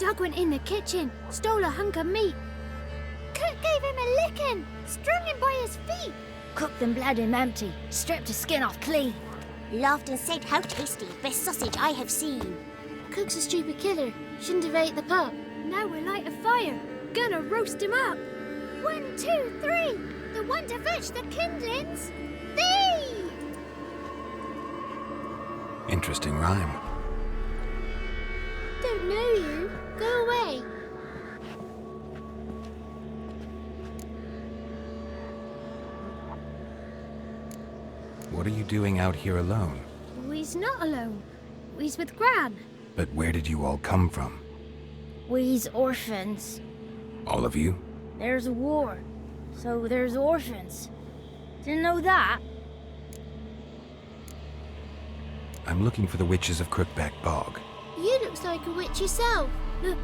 Dog went in the kitchen, stole a hunk of meat. Cook gave him a licking, strung him by his feet. Cooked and bled him empty, stripped his skin off clean. Laughed and said, how tasty, best sausage I have seen. Cook's a stupid killer, shouldn't have ate the pup. Now we'll light a fire, gonna roast him up. 1, 2, 3, the one to fetch the kindlings. Thee! Interesting rhyme. Don't know you. Go away. What are you doing out here alone? We's not alone. We's with Gran. But where did you all come from? We's orphans. All of you? There's a war, so there's orphans. Didn't know that? I'm looking for the witches of Crookback Bog. You looks like a witch yourself. The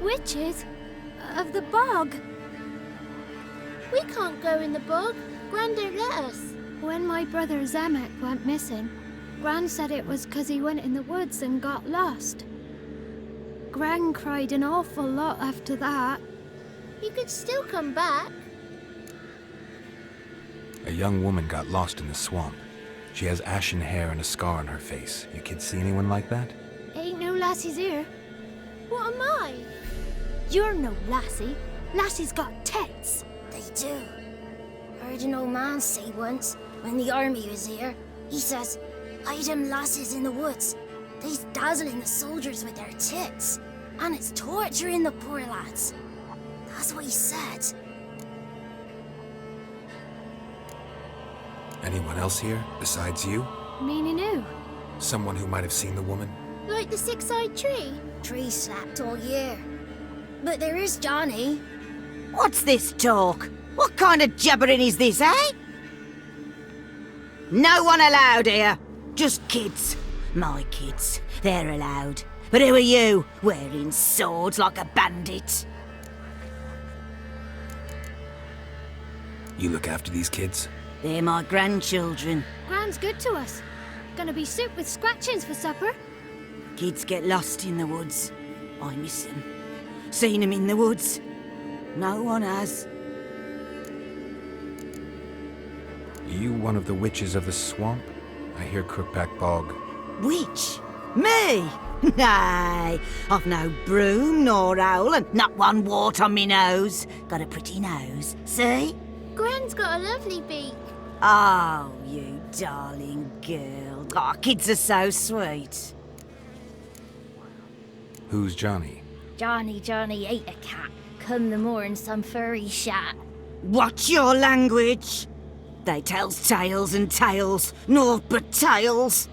witches of the bog. We can't go in the bog. Gran don't let us. When my brother Zemek went missing, Gran said it was 'cause he went in the woods and got lost. Gran cried an awful lot after that. You could still come back. A young woman got lost in the swamp. She has ashen hair and a scar on her face. You kids see anyone like that? Ain't no lassies here. What am I? You're no lassie. Lassie's got tits. They do. Heard an old man say once, when the army was here, he says, hide them lasses in the woods. They's dazzling the soldiers with their tits. And it's torturing the poor lads. That's what he said. Anyone else here besides you? Meaning who? Someone who might have seen the woman? Like the six-eyed tree? Tree slapped all year. But there is Johnny. What's this talk? What kind of jabbering is this, eh? No one allowed here. Just kids. My kids. They're allowed. But who are you, wearing swords like a bandit? You look after these kids? They're my grandchildren. Gran's good to us. Gonna be soup with scratchings for supper. Kids get lost in the woods. I miss them. Seen them in the woods. No one has. You one of the witches of the swamp? I hear Crookback Bog. Witch? Me? Nay, I've no broom nor owl and not one wart on me nose. Got a pretty nose, see? Gran's got a lovely beak. Oh, you darling girl. Oh, kids are so sweet. Who's Johnny? Johnny ate a cat. Come the moor in some furry shat. Watch your language. They tells tales and tales, naught but tales.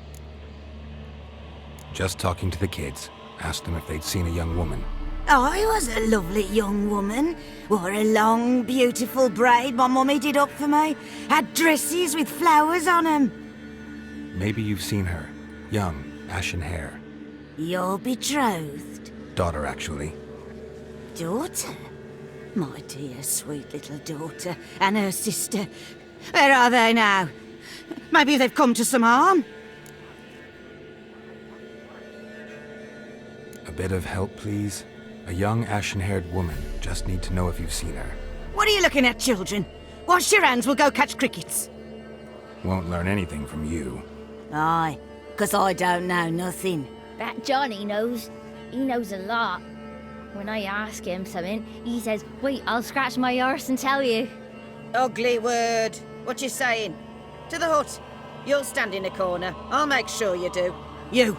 Just talking to the kids. Asked them if they'd seen a young woman. I was a lovely young woman. Wore a long, beautiful braid my mummy did up for me. Had dresses with flowers on 'em. Maybe you've seen her. Young, ashen hair. You're betrothed. Daughter, actually. Daughter? My dear, sweet little daughter. And her sister. Where are they now? Maybe they've come to some harm. A bit of help, please? A young, ashen-haired woman. Just need to know if you've seen her. What are you looking at, children? Wash your hands, we'll go catch crickets. Won't learn anything from you. Aye, 'cause I don't know nothing. That Johnny knows. He knows a lot. When I ask him something, he says, wait, I'll scratch my arse and tell you. Ugly word. What you saying? To the hut. You'll stand in a corner. I'll make sure you do. You,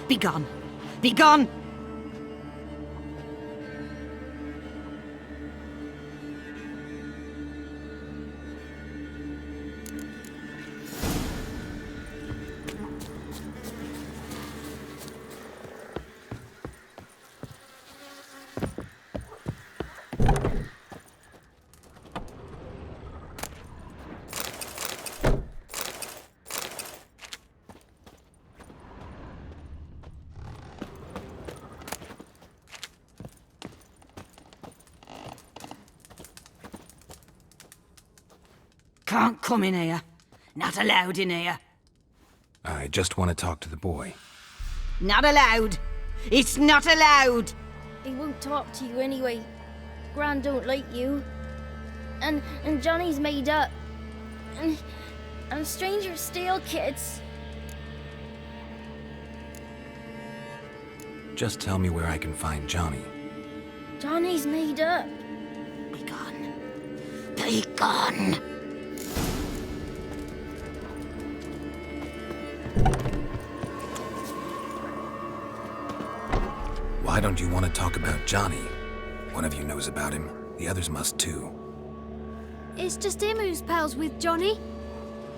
be gone. Be gone! Can't come in here. Not allowed in here. I just want to talk to the boy. Not allowed. It's not allowed. he won't talk to you anyway. Gran don't like you. And Johnny's made up. And strangers steal kids. Just tell me where I can find Johnny. Johnny's made up. Be gone. Be gone. Why don't you want to talk about Johnny? One of you knows about him. The others must too. It's just him who's pals with Johnny.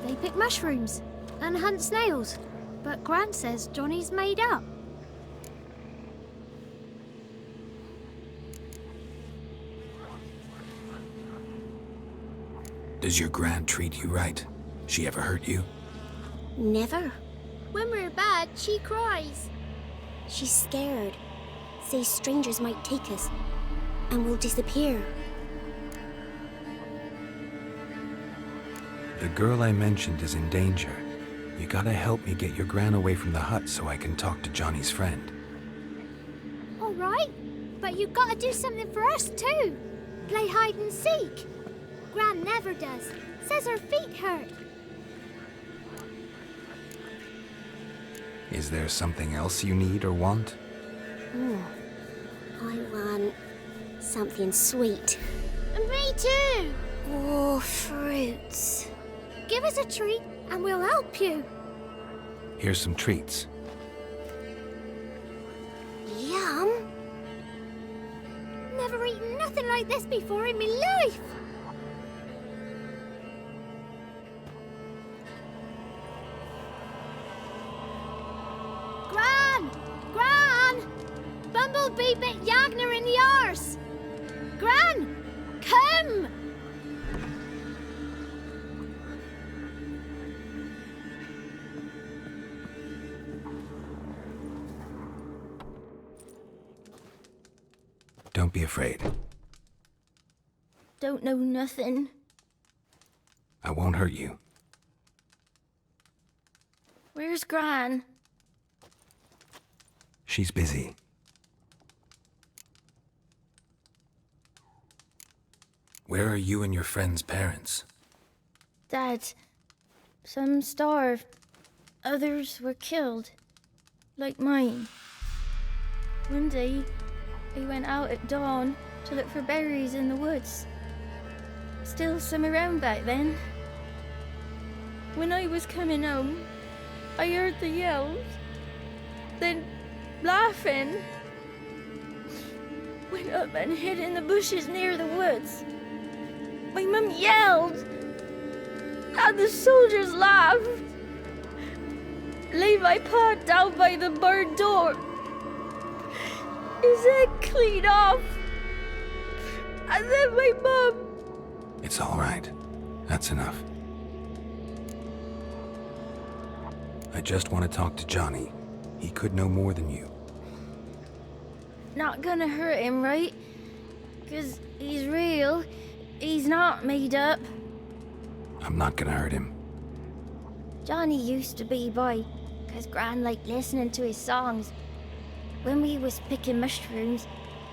They pick mushrooms and hunt snails. But Gran says Johnny's made up. Does your gran treat you right? She ever hurt you? Never. When we're bad, she cries. She's scared. Says strangers might take us. And we'll disappear. The girl I mentioned is in danger. You gotta help me get your gran away from the hut so I can talk to Johnny's friend. All right, but you gotta do something for us too. Play hide and seek. Gran never does. Says her feet hurt. Is there something else you need or want? I want something sweet. And me too. Oh, fruits. Give us a treat and we'll help you. Here's some treats. Yum. Never eaten nothing like this before in my life. Gran! Gran! Bumblebee bit Yagner in the arse. Gran! Come! Don't be afraid. Don't know nothing. I won't hurt you. Where's Gran? She's busy. Where are you and your friend's parents? Dad. Some starved. Others were killed. Like mine. One day, I went out at dawn to look for berries in the woods. Still some around back then. When I was coming home, I heard the yells. Then, laughing. Went up and hid in the bushes near the woods. My mum yelled. And the soldiers laughed. Laid my pa down by the barn door. His head clean off. And then my mum. It's all right. That's enough. I just want to talk to Johnny. He could know more than you. Not gonna hurt him, right? 'Cause he's real. He's not made up. I'm not gonna hurt him. Johnny used to be by, 'cause Gran liked listening to his songs. When we was picking mushrooms,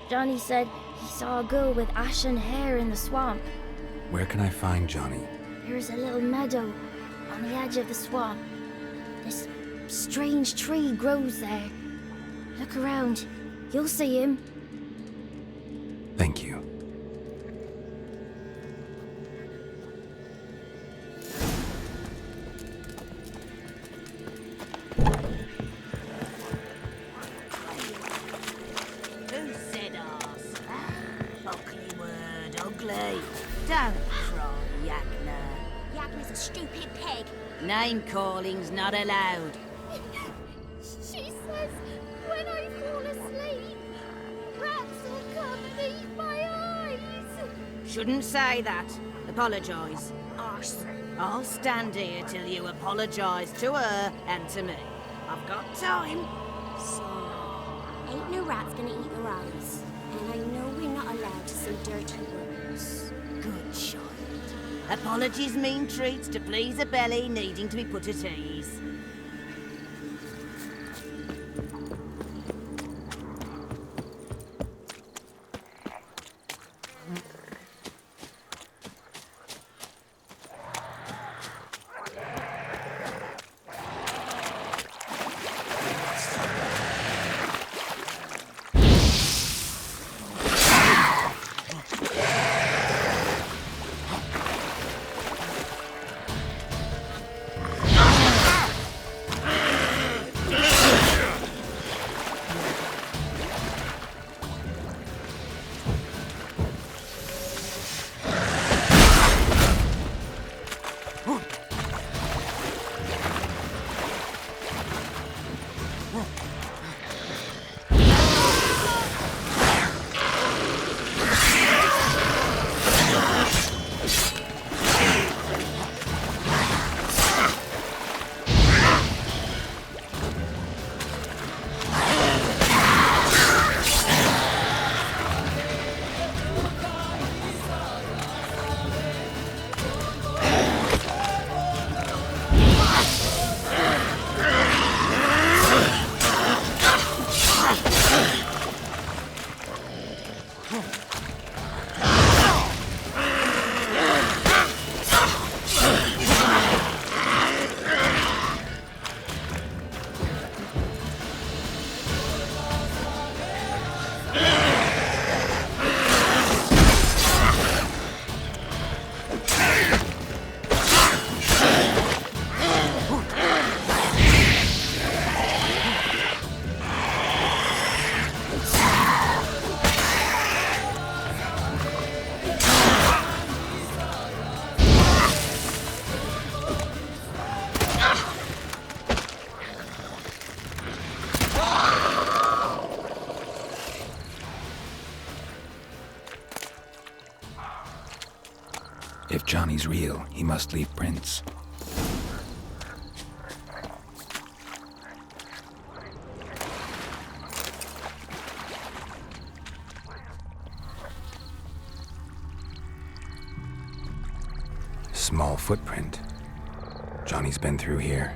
Johnny said he saw a girl with ashen hair in the swamp. Where can I find Johnny? There's a little meadow on the edge of the swamp. This strange tree grows there. Look around. You'll see him. Thank you. Who said arse? Ugly word, ugly. Don't cry, Yagner. Yagner's a stupid pig. Name calling's not allowed. She says when I fall asleep, rats will come and eat my eyes. Shouldn't say that. Apologise. Arse. I'll stand here till you apologise to her and to me. I've got time. So, ain't no rat's gonna eat your eyes. And I know we're not allowed to say dirty words. Good child. Apologies mean treats to please a belly needing to be put at ease. Johnny's real, he must leave prints. Small footprint. Johnny's been through here.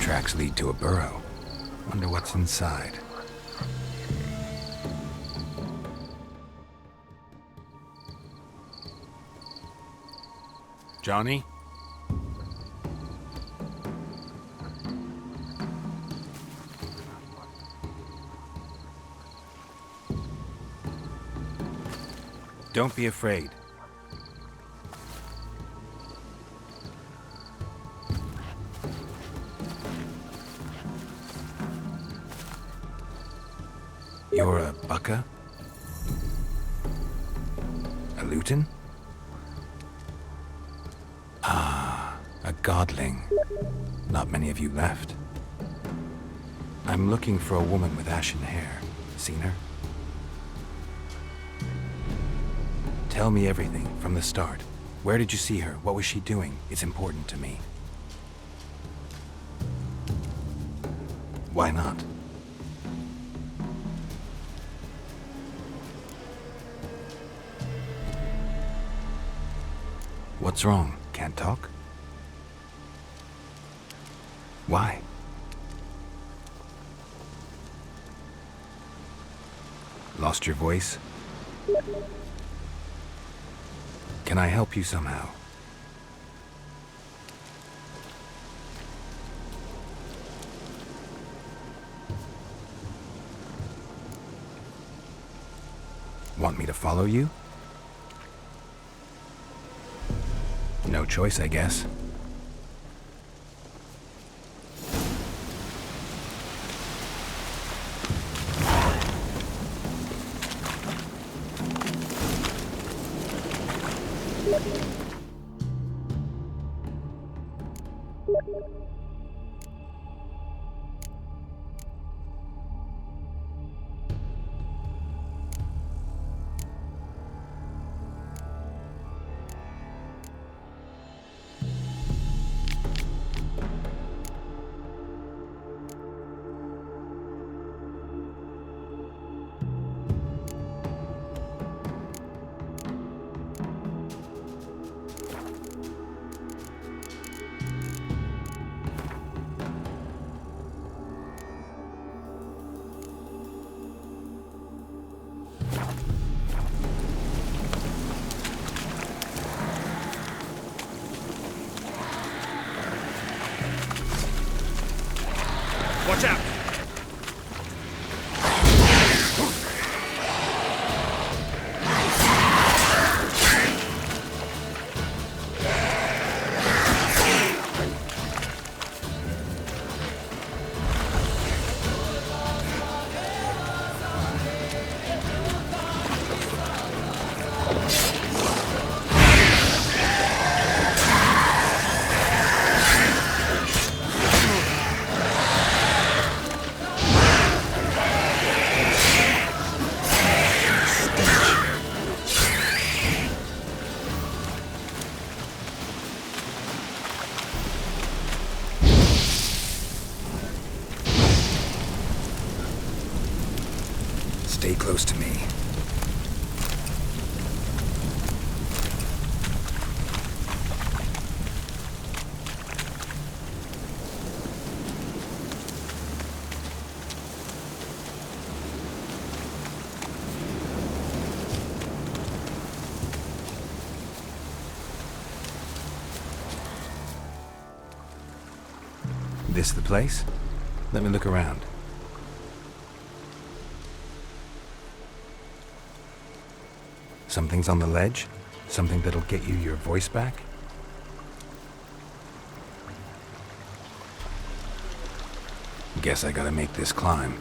Tracks lead to a burrow. Wonder what's inside. Johnny? Don't be afraid. You're a bucka? A luton? Ah, a godling. Not many of you left. I'm looking for a woman with ashen hair. Seen her? Tell me everything from the start. Where did you see her? What was she doing? It's important to me. Why not? What's wrong? Can't talk? Why? Lost your voice? Can I help you somehow? Want me to follow you? No choice, I guess. Watch out! Stay close to me. This the place? Let me look around. Something's on the ledge? Something that'll get you your voice back? Guess I gotta make this climb.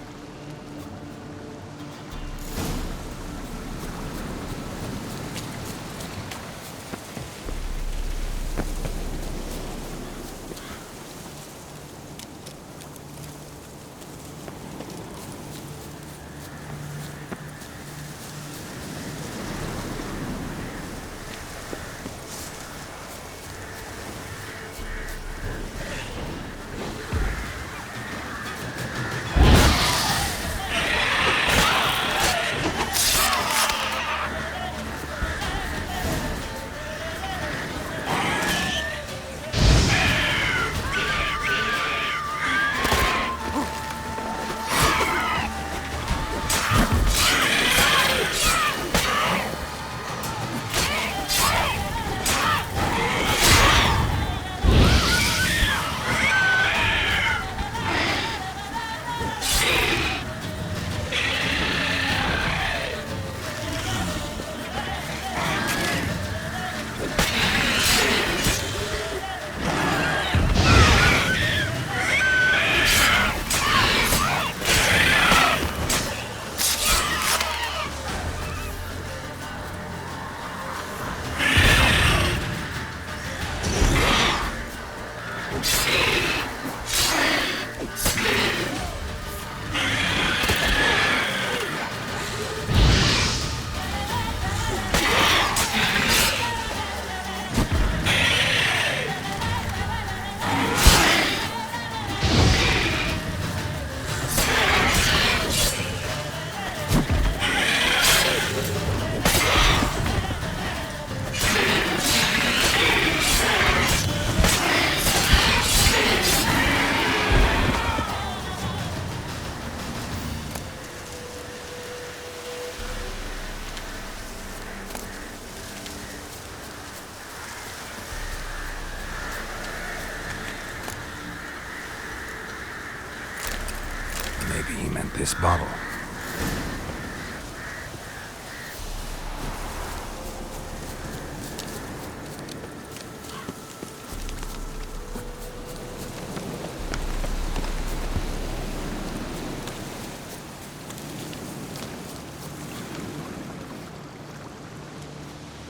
Maybe he meant this bottle.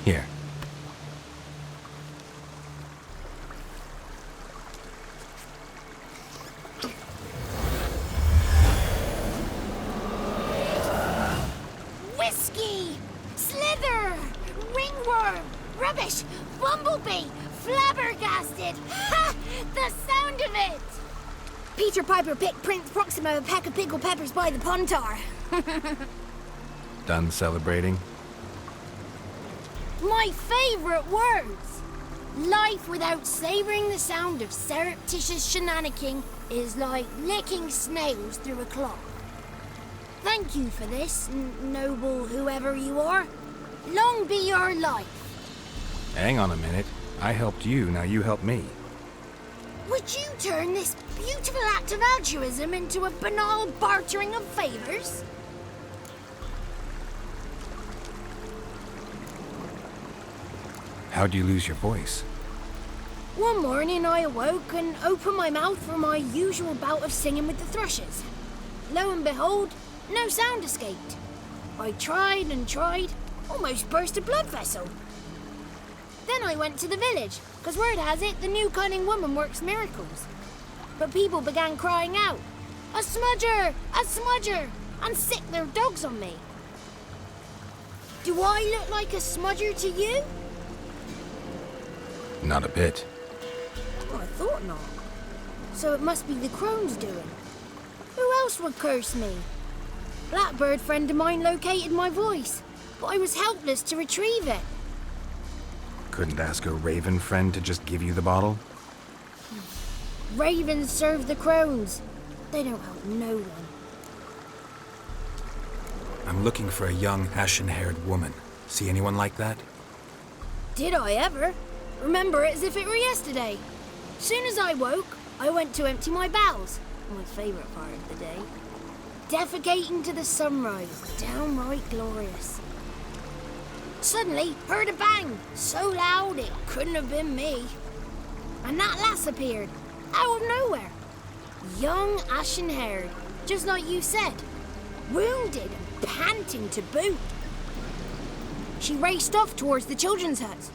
Here. Whiskey! Slither! Ringworm! Rubbish! Bumblebee! Flabbergasted! Ha! The sound of it! Peter Piper picked Prince Proximo a peck of pickled peppers by the pontar. Done celebrating? My favourite words! Life without savouring the sound of surreptitious shenanigans is like licking snails through a cloth. Thank you for this, noble whoever you are. Long be your life. Hang on a minute. I helped you, now you help me. Would you turn this beautiful act of altruism into a banal bartering of favours? How'd you lose your voice? One morning I awoke and opened my mouth for my usual bout of singing with the thrushes. Lo and behold, no sound escaped. I tried and tried, almost burst a blood vessel. Then I went to the village, because word has it the new cunning woman works miracles. But people began crying out, "A smudger! A smudger!" and sick their dogs on me. Do I look like a smudger to you? Not a bit. Oh, I thought not. So it must be the crone's doing. Who else would curse me? Blackbird friend of mine located my voice, but I was helpless to retrieve it. Couldn't ask a raven friend to just give you the bottle? Ravens serve the crones. They don't help no one. I'm looking for a young, ashen-haired woman. See anyone like that? Did I ever? Remember it as if it were yesterday. Soon as I woke, I went to empty my bowels. My favourite part of the day. Defecating to the sunrise. Downright glorious. Suddenly, heard a bang. So loud it couldn't have been me. And that lass appeared. Out of nowhere. Young, ashen-haired. Just like you said. Wounded and panting to boot. She raced off towards the children's hut.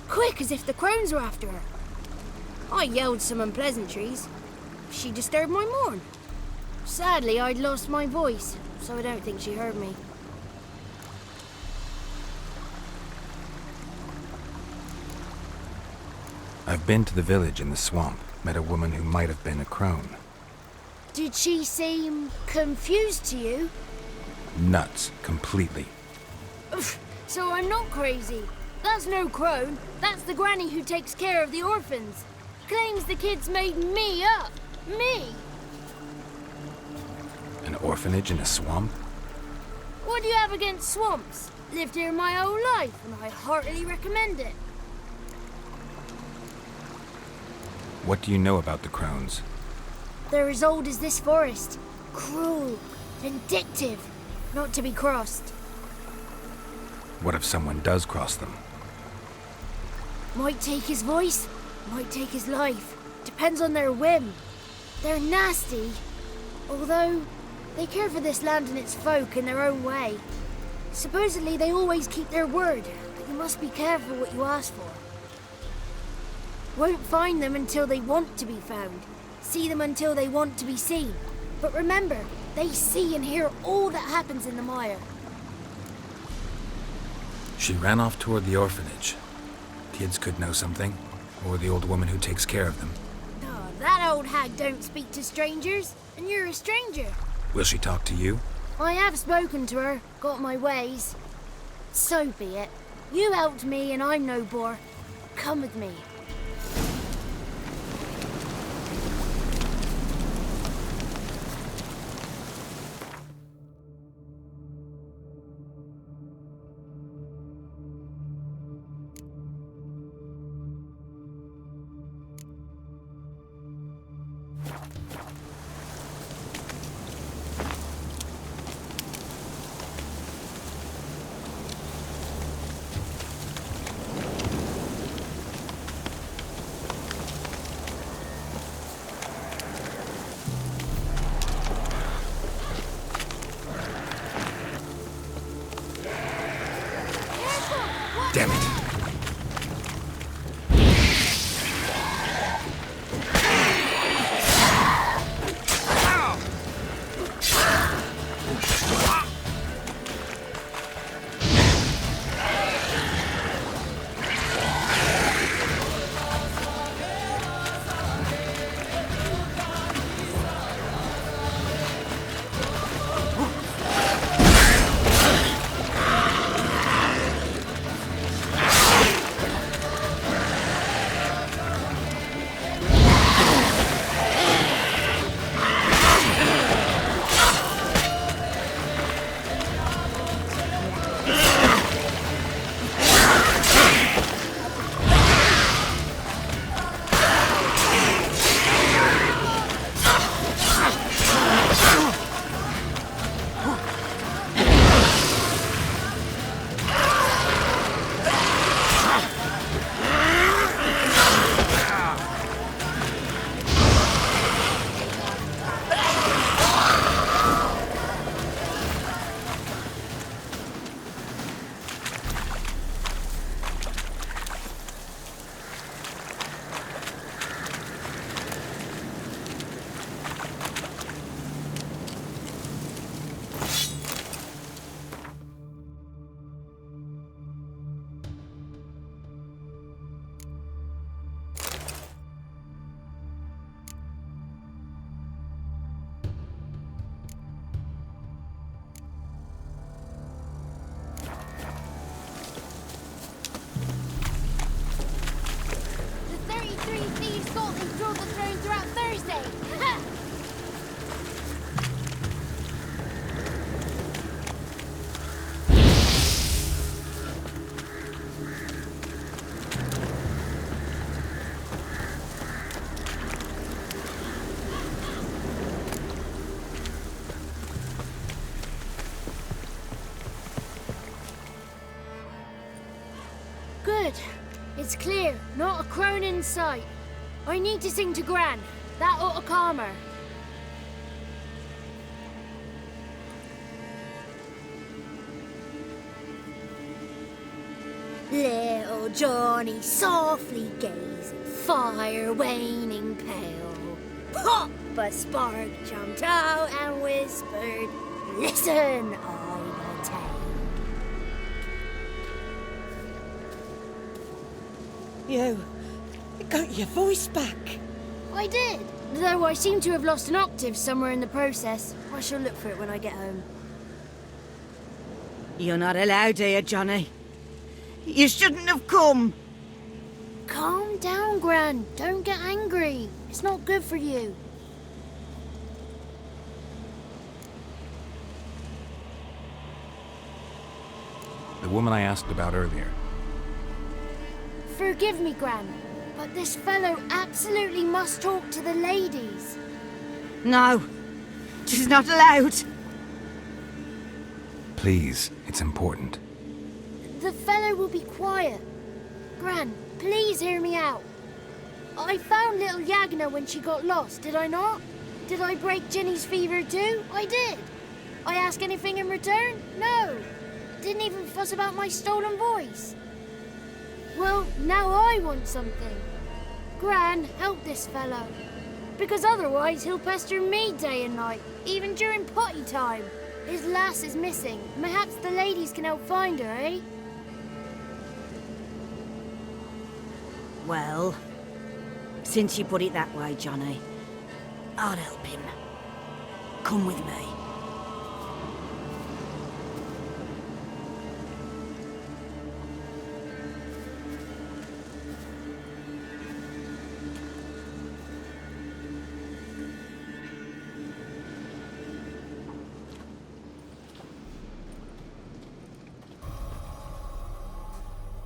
Quick as if the crones were after her. I yelled some unpleasantries. She disturbed my morn. Sadly, I'd lost my voice, so I don't think she heard me. I've been to the village in the swamp, met a woman who might have been a crone. Did she seem confused to you? Nuts, completely. So I'm not crazy. That's no crone. That's the granny who takes care of the orphans. Claims the kids made me up. Me! An orphanage in a swamp? What do you have against swamps? Lived here my whole life, and I heartily recommend it. What do you know about the crones? They're as old as this forest. Cruel, vindictive, not to be crossed. What if someone does cross them? Might take his voice, might take his life. Depends on their whim. They're nasty, although they care for this land and its folk in their own way. Supposedly they always keep their word, but you must be careful what you ask for. Won't find them until they want to be found. See them until they want to be seen. But remember, they see and hear all that happens in the mire. She ran off toward the orphanage. Kids could know something, or the old woman who takes care of them. Oh, that old hag don't speak to strangers, and you're a stranger. Will she talk to you? I have spoken to her, got my ways. So be it. You helped me and I'm no bore. Come with me. the throne throughout Thursday. Good. It's clear. Not a crone in sight. I need to sing to Gran. That ought to calm her. Little Johnny softly gazing, fire waning pale. Pop! A spark jumped out and whispered, "Listen, idle tale." You got your voice back. I did. Though I seem to have lost an octave somewhere in the process. I shall look for it when I get home. You're not allowed here, Johnny. You shouldn't have come. Calm down, Gran. Don't get angry. It's not good for you. The woman I asked about earlier. Forgive me, Gran, but this fellow absolutely must talk to the ladies. No, she's not allowed. Please, it's important. The fellow will be quiet. Gran, please hear me out. I found little Yagna when she got lost, did I not? Did I break Ginny's fever too? I did. I ask anything in return? No. Didn't even fuss about my stolen voice. Well, now I want something. Gran, help this fellow. Because otherwise he'll pester me day and night, even during potty time. His lass is missing. Perhaps the ladies can help find her, eh? Well, since you put it that way, Johnny, I'll help him. Come with me.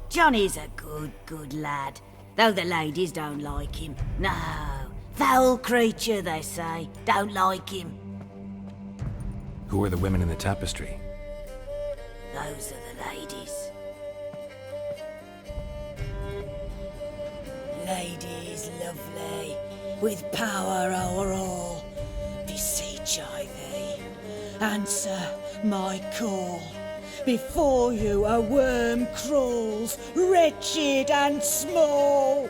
Johnny's a good lad, though the ladies don't like him. No, foul creature, they say. Don't like him. Who are the women in the tapestry? Those are the ladies. Ladies lovely, with power o'er all. Beseech I thee, answer my call. Before you a worm crawls, wretched and small.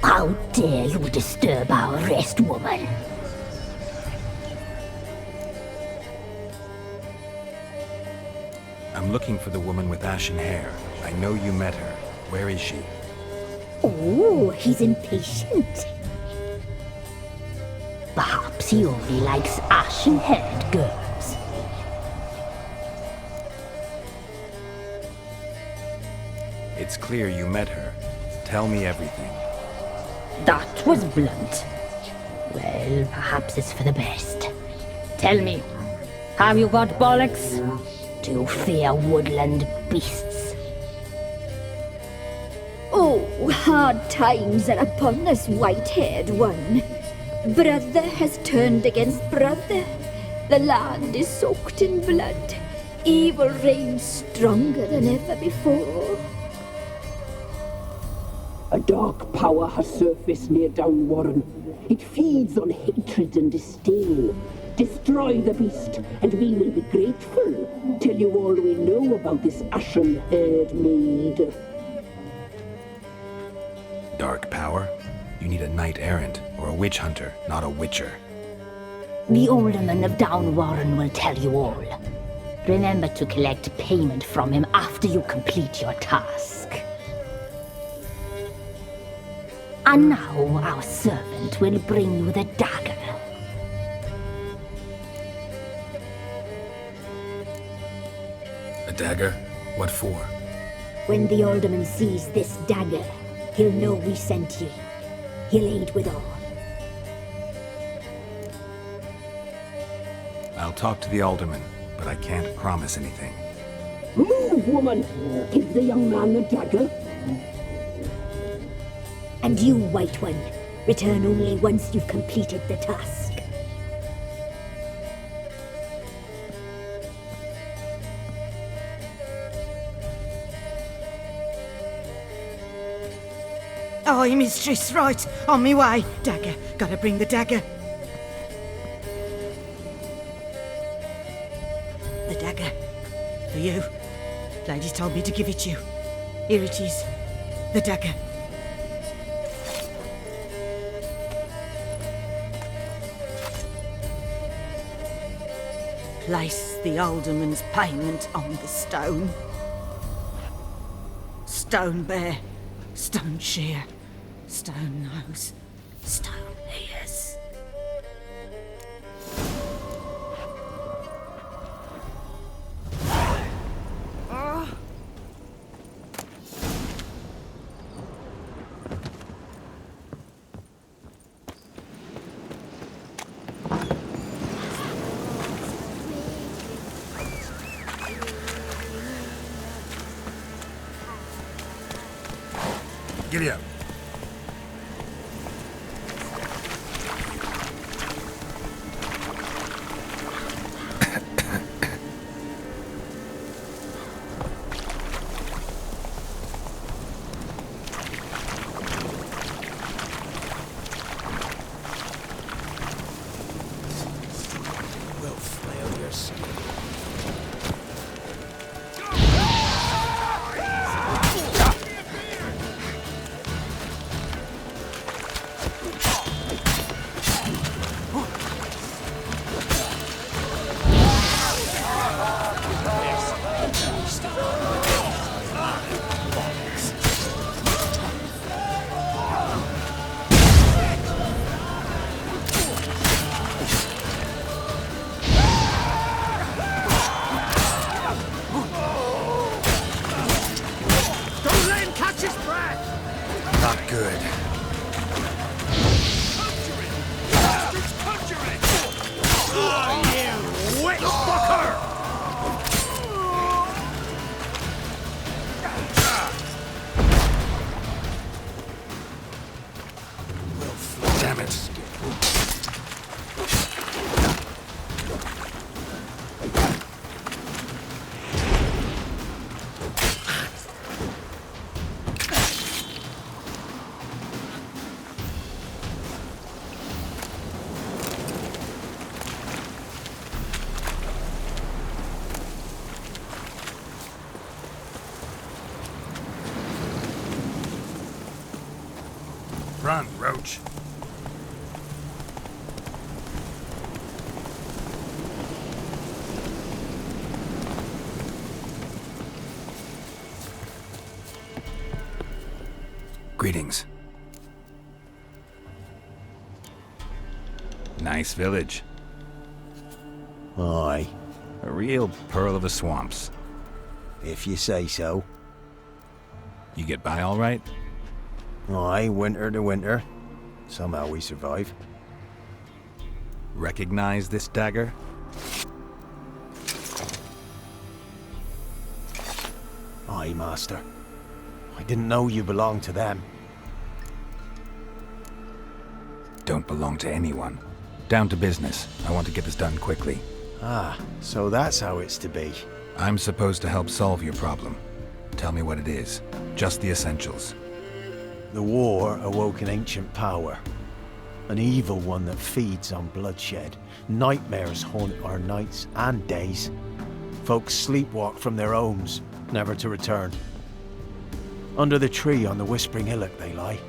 How dare you disturb our rest, woman? I'm looking for the woman with ashen hair. I know you met her. Where is she? Oh, he's impatient. Perhaps he only likes ashen-haired girls. It's clear you met her. Tell me everything. That was blunt. Well, perhaps it's for the best. Tell me, have you got bollocks? Do you fear woodland beasts? Oh, hard times are upon us, white-haired one. Brother has turned against brother. The land is soaked in blood. Evil reigns stronger than ever before. A dark power has surfaced near Downwarren. It feeds on hatred and disdain. Destroy the beast, and we will be grateful. Tell you all we know about this ashen-haired maid. Dark power? You need a knight-errant or a witch hunter, not a witcher. The alderman of Downwarren will tell you all. Remember to collect payment from him after you complete your task. And now our servant will bring you the dagger. A dagger? What for? When the alderman sees this dagger, he'll know we sent ye. He'll aid with all. I'll talk to the alderman, but I can't promise anything. Move, woman! Give the young man the dagger. And you, White One, return only once you've completed the task. Aye, mistress, right. On me way. Dagger. Gotta bring the dagger. The dagger. For you. Lady told me to give it you. Here it is. The dagger. Place the alderman's payment on the stone. Stone bear, stone shear, stone nose, stone ears. Giddy up. We'll flail your skin. Not good. Damn it. Run, Roach. Greetings. Nice village. Aye, A real pearl of the swamps. if you say so. You get by all right? Aye, winter to winter. Somehow we survive. Recognize this dagger? Aye, master. I didn't know you belonged to them. Don't belong to anyone. Down to business. I want to get this done quickly. Ah, so that's how it's to be. I'm supposed to help solve your problem. Tell me what it is. Just the essentials. The war awoke an ancient power. An evil one that feeds on bloodshed. Nightmares haunt our nights and days. Folks sleepwalk from their homes, never to return. Under the tree on the Whispering Hillock they lie.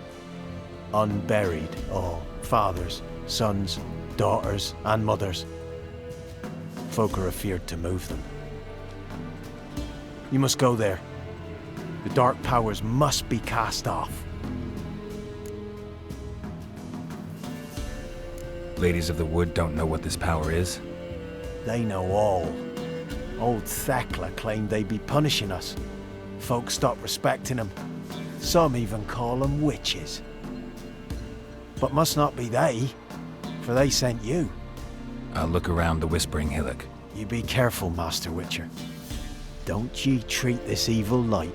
Unburied all, fathers, sons, daughters and mothers. Folk are afeard to move them. You must go there. The dark powers must be cast off. Ladies of the Wood don't know what this power is? They know all. Old Thekla claimed they'd be punishing us. Folks stopped respecting them. Some even call them witches. But must not be they, for they sent you. I'll look around the Whispering Hillock. You be careful, Master Witcher. Don't ye treat this evil light.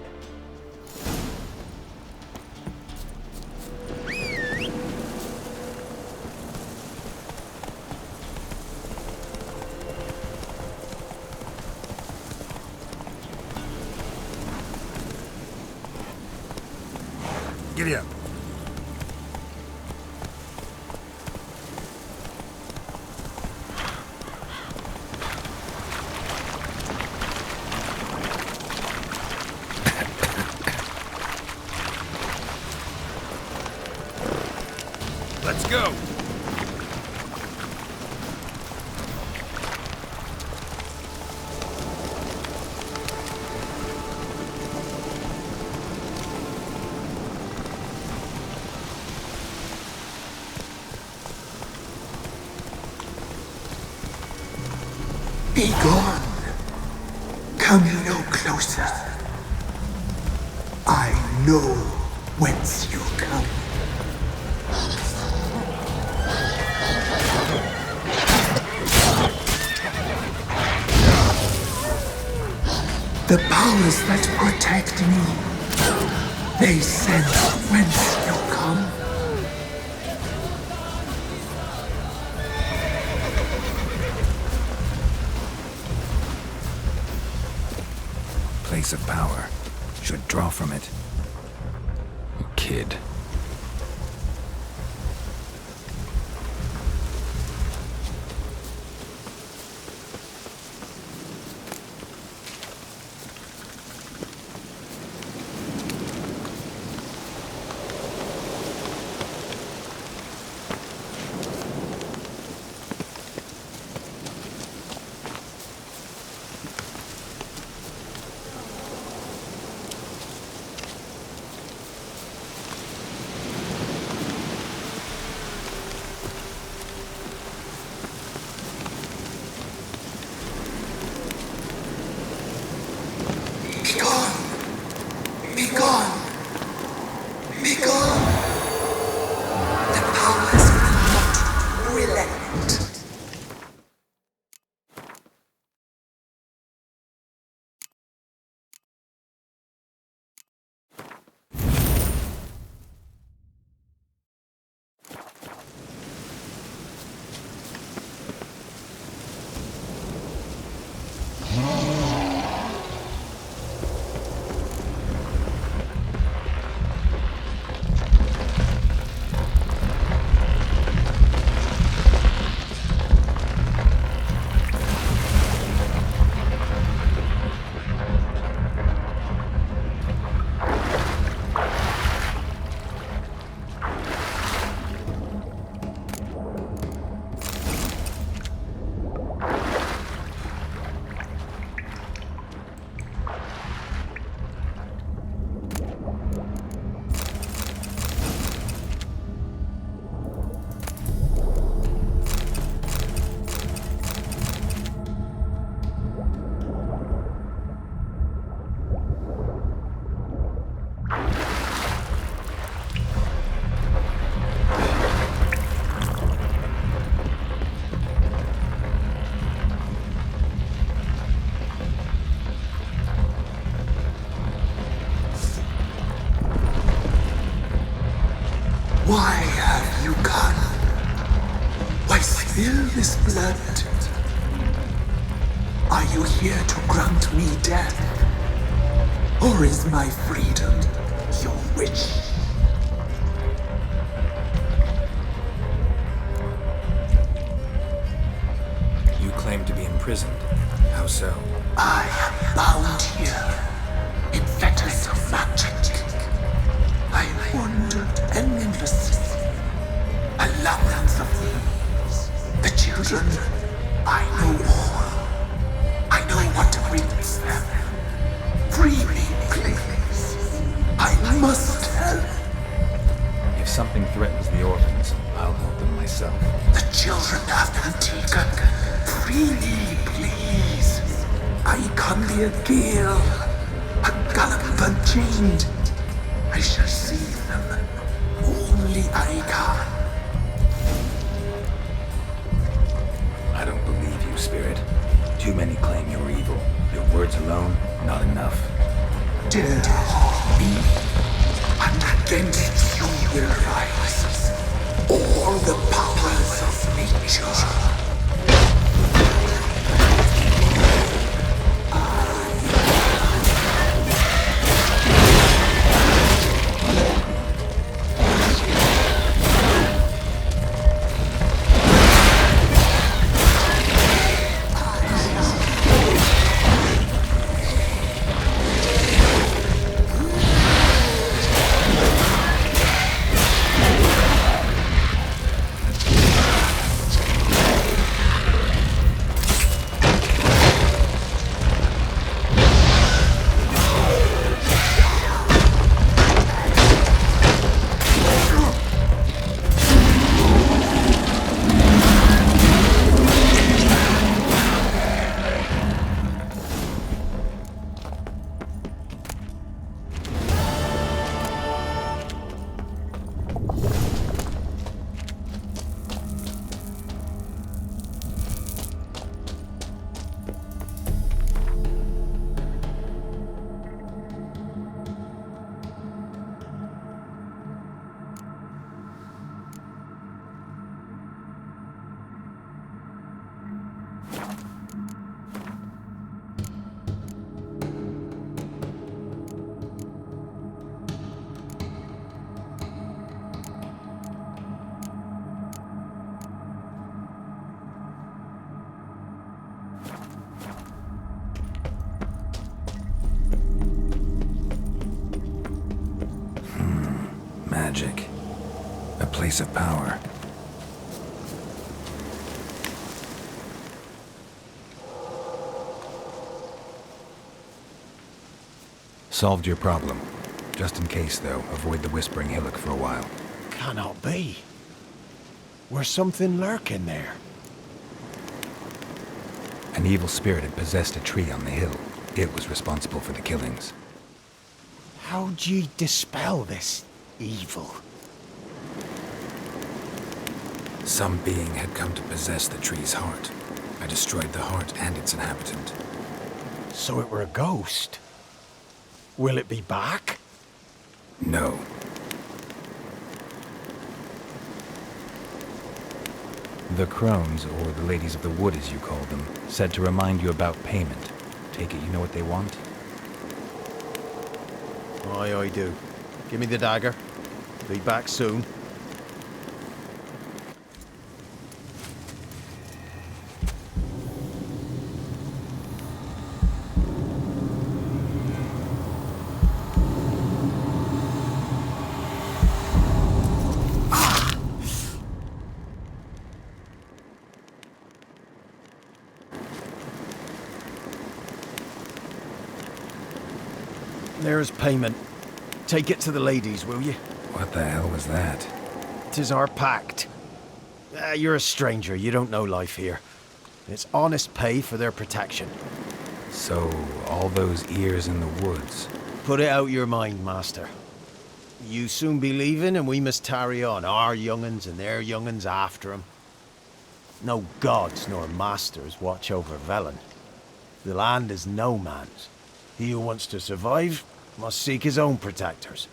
Giddy up. Let's go. Be gone. Come no closer. I know whence you come. The powers that protect me, they sense whence you come. Place of power. Should draw from it. Kid. Be gone! Be gone! The powers will not relent. Why have you gone? Why spill this blood? Are you here to grant me death? Or is my freedom your wish? You claim to be imprisoned. How so? I am bound here in fetters of magic. I wandered endlessly, a labyrinth of thieves. The children, I know all. I know what awaits them. Free me, please. I must help. If something threatens the orphans, I'll help them myself. The children have been taken. Freely, please. I can be a gale, a gallop unchained. I shall save them. Only I can. I don't believe you, Spirit. Too many claim you're evil. Your words alone, not enough. Dare to harm me, and against you will rise all the powers of nature. Magic. A place of power. Solved your problem. Just in case, though, avoid the Whispering Hillock for a while. Cannot be. Where's something lurking there? An evil spirit had possessed a tree on the hill. It was responsible for the killings. How'd ye dispel this evil? Some being had come to possess the tree's heart. I destroyed the heart and its inhabitant. So it were a ghost? Will it be back? No. The crones, or the ladies of the wood as you call them, said to remind you about payment. Take it you know what they want? Aye, I do. Give me the dagger. Be back soon. There's payment. Take it to the ladies, will you? What the hell was that? 'Tis our pact. You're a stranger, you don't know life here. It's honest pay for their protection. So, all those ears in the woods. Put it out your mind, master. You soon be leaving and we must tarry on, our young'uns and their young'uns after 'em. No gods nor masters watch over Velen. The land is no man's. He who wants to survive must seek his own protectors.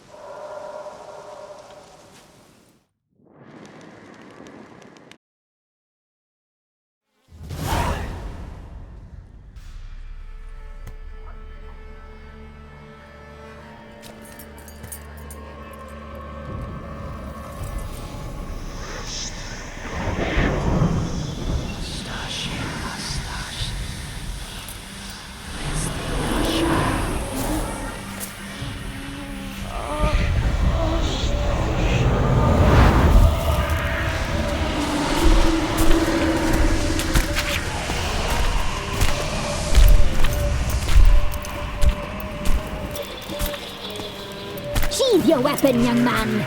Sheathe your weapon, young man.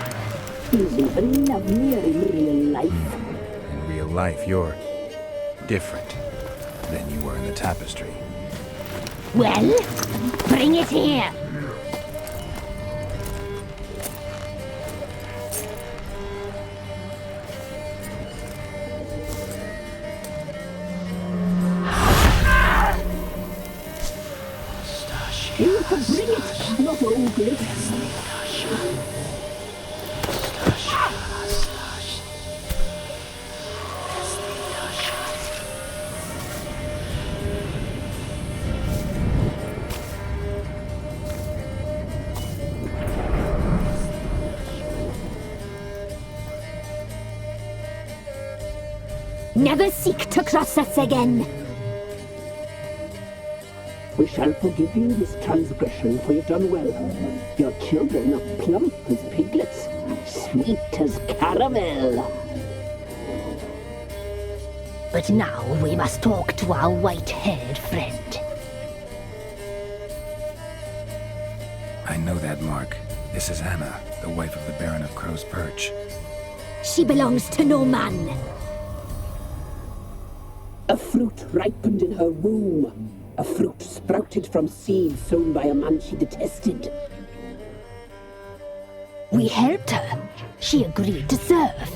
He's even lovelier in real life. In real life, you're different than you were in the tapestry. Well, bring it here. You can bring it, not ugly. Never seek to cross us again. We shall forgive you this transgression, for you've done well. Your children are plump as piglets, sweet as caramel. But now we must talk to our white-haired friend. I know that mark. This is Anna, the wife of the Baron of Crow's Perch. She belongs to no man. A fruit ripened in her womb. A fruit sprouted from seeds sown by a man she detested. We helped her. She agreed to serve.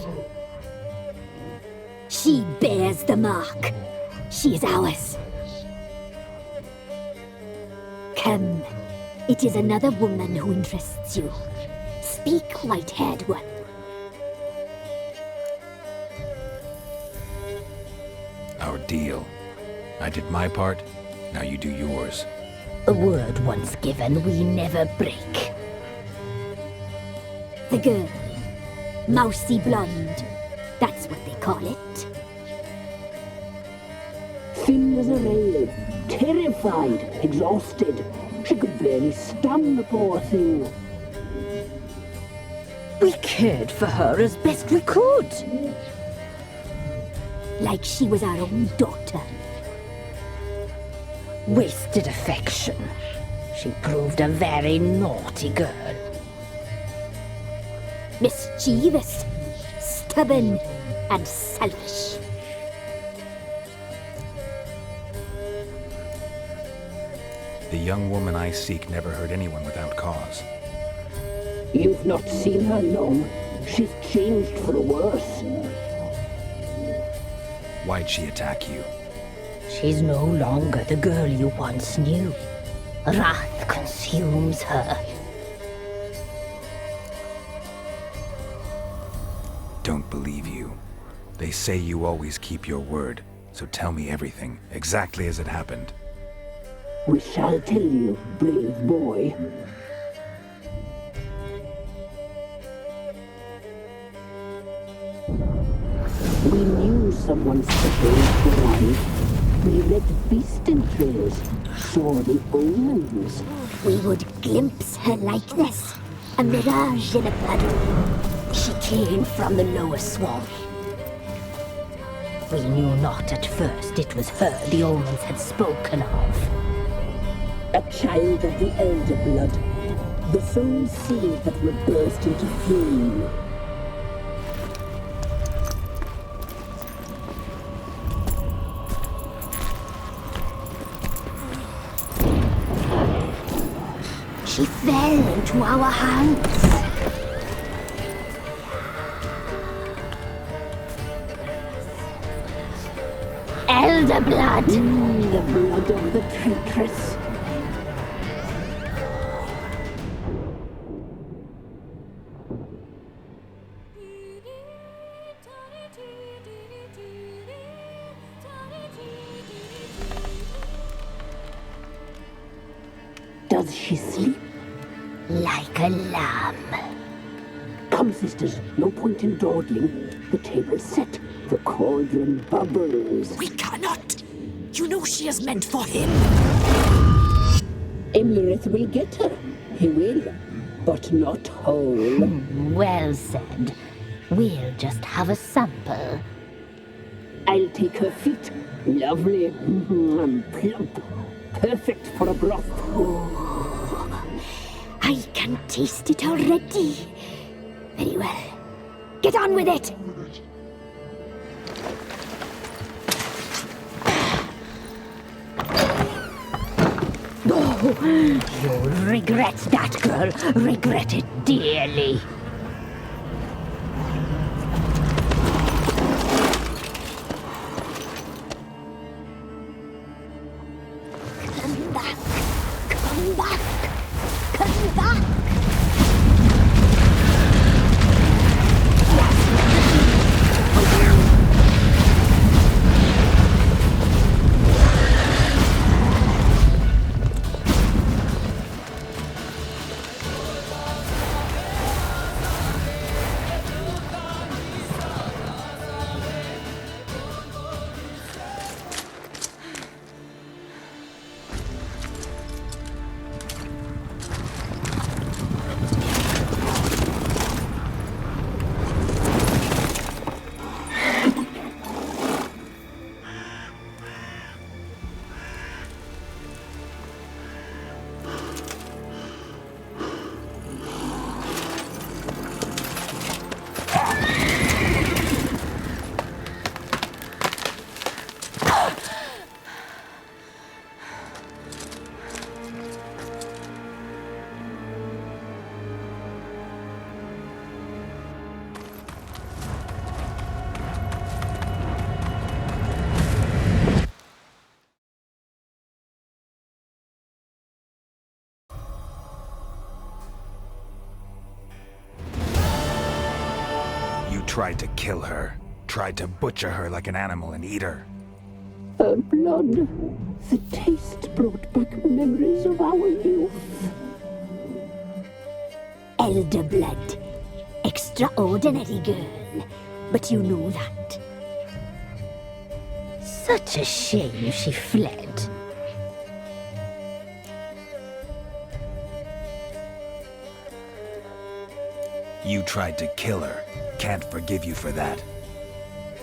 She bears the mark. She is ours. Come. It is another woman who interests you. Speak, white-haired one. Our deal. I did my part, now you do yours. A word once given, we never break. The girl. Mousy blonde. That's what they call it. Thin as a rail, terrified, exhausted. She could barely stand, the poor thing. We cared for her as best we could. Like she was our own daughter. Wasted affection. She proved a very naughty girl. Mischievous, stubborn, and selfish. The young woman I seek never hurt anyone without cause. You've not seen her long. She's changed for the worse. Why'd she attack you? She's no longer the girl you once knew. Wrath consumes her. Don't believe you. They say you always keep your word, so tell me everything, exactly as it happened. We shall tell you, brave boy. We knew someone supposed to arrive. We read the beast entrails, saw the omens. We would glimpse her likeness, a mirage in a puddle. She came from the lower swamp. We knew not at first it was her the omens had spoken of. A child of the elder blood, the soul seed that would burst into flame. She fell into our hands. Elder blood! The blood of the traitress. Does she sleep? Like a lamb. Come, sisters, no point in dawdling. The table's set, the cauldron bubbles. We cannot! You know she is meant for him! Imlerith will get her. He will, but not whole. Well said. We'll just have a sample. I'll take her feet. Lovely, and plump. Perfect for a broth. I can taste it already. Very well. Get on with it! Oh, you'll regret that, girl. Regret it dearly. Come back. Come back. Come back. Tried to kill her. Tried to butcher her like an animal and eat her. Her blood, the taste brought back memories of our youth. Elder blood. Extraordinary girl. But you know that. Such a shame she fled. You tried to kill her. Can't forgive you for that.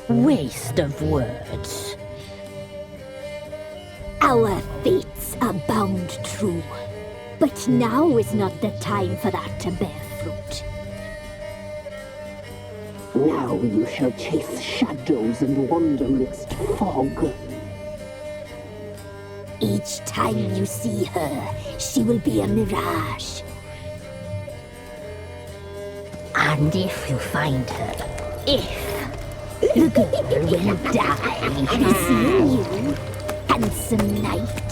Waste of words. Our fates are bound true. But now is not the time for that to bear fruit. Now you shall chase shadows and wander midst fog. Each time you see her, she will be a mirage. And if you find her, the girl will die. Be seeing you, handsome knight.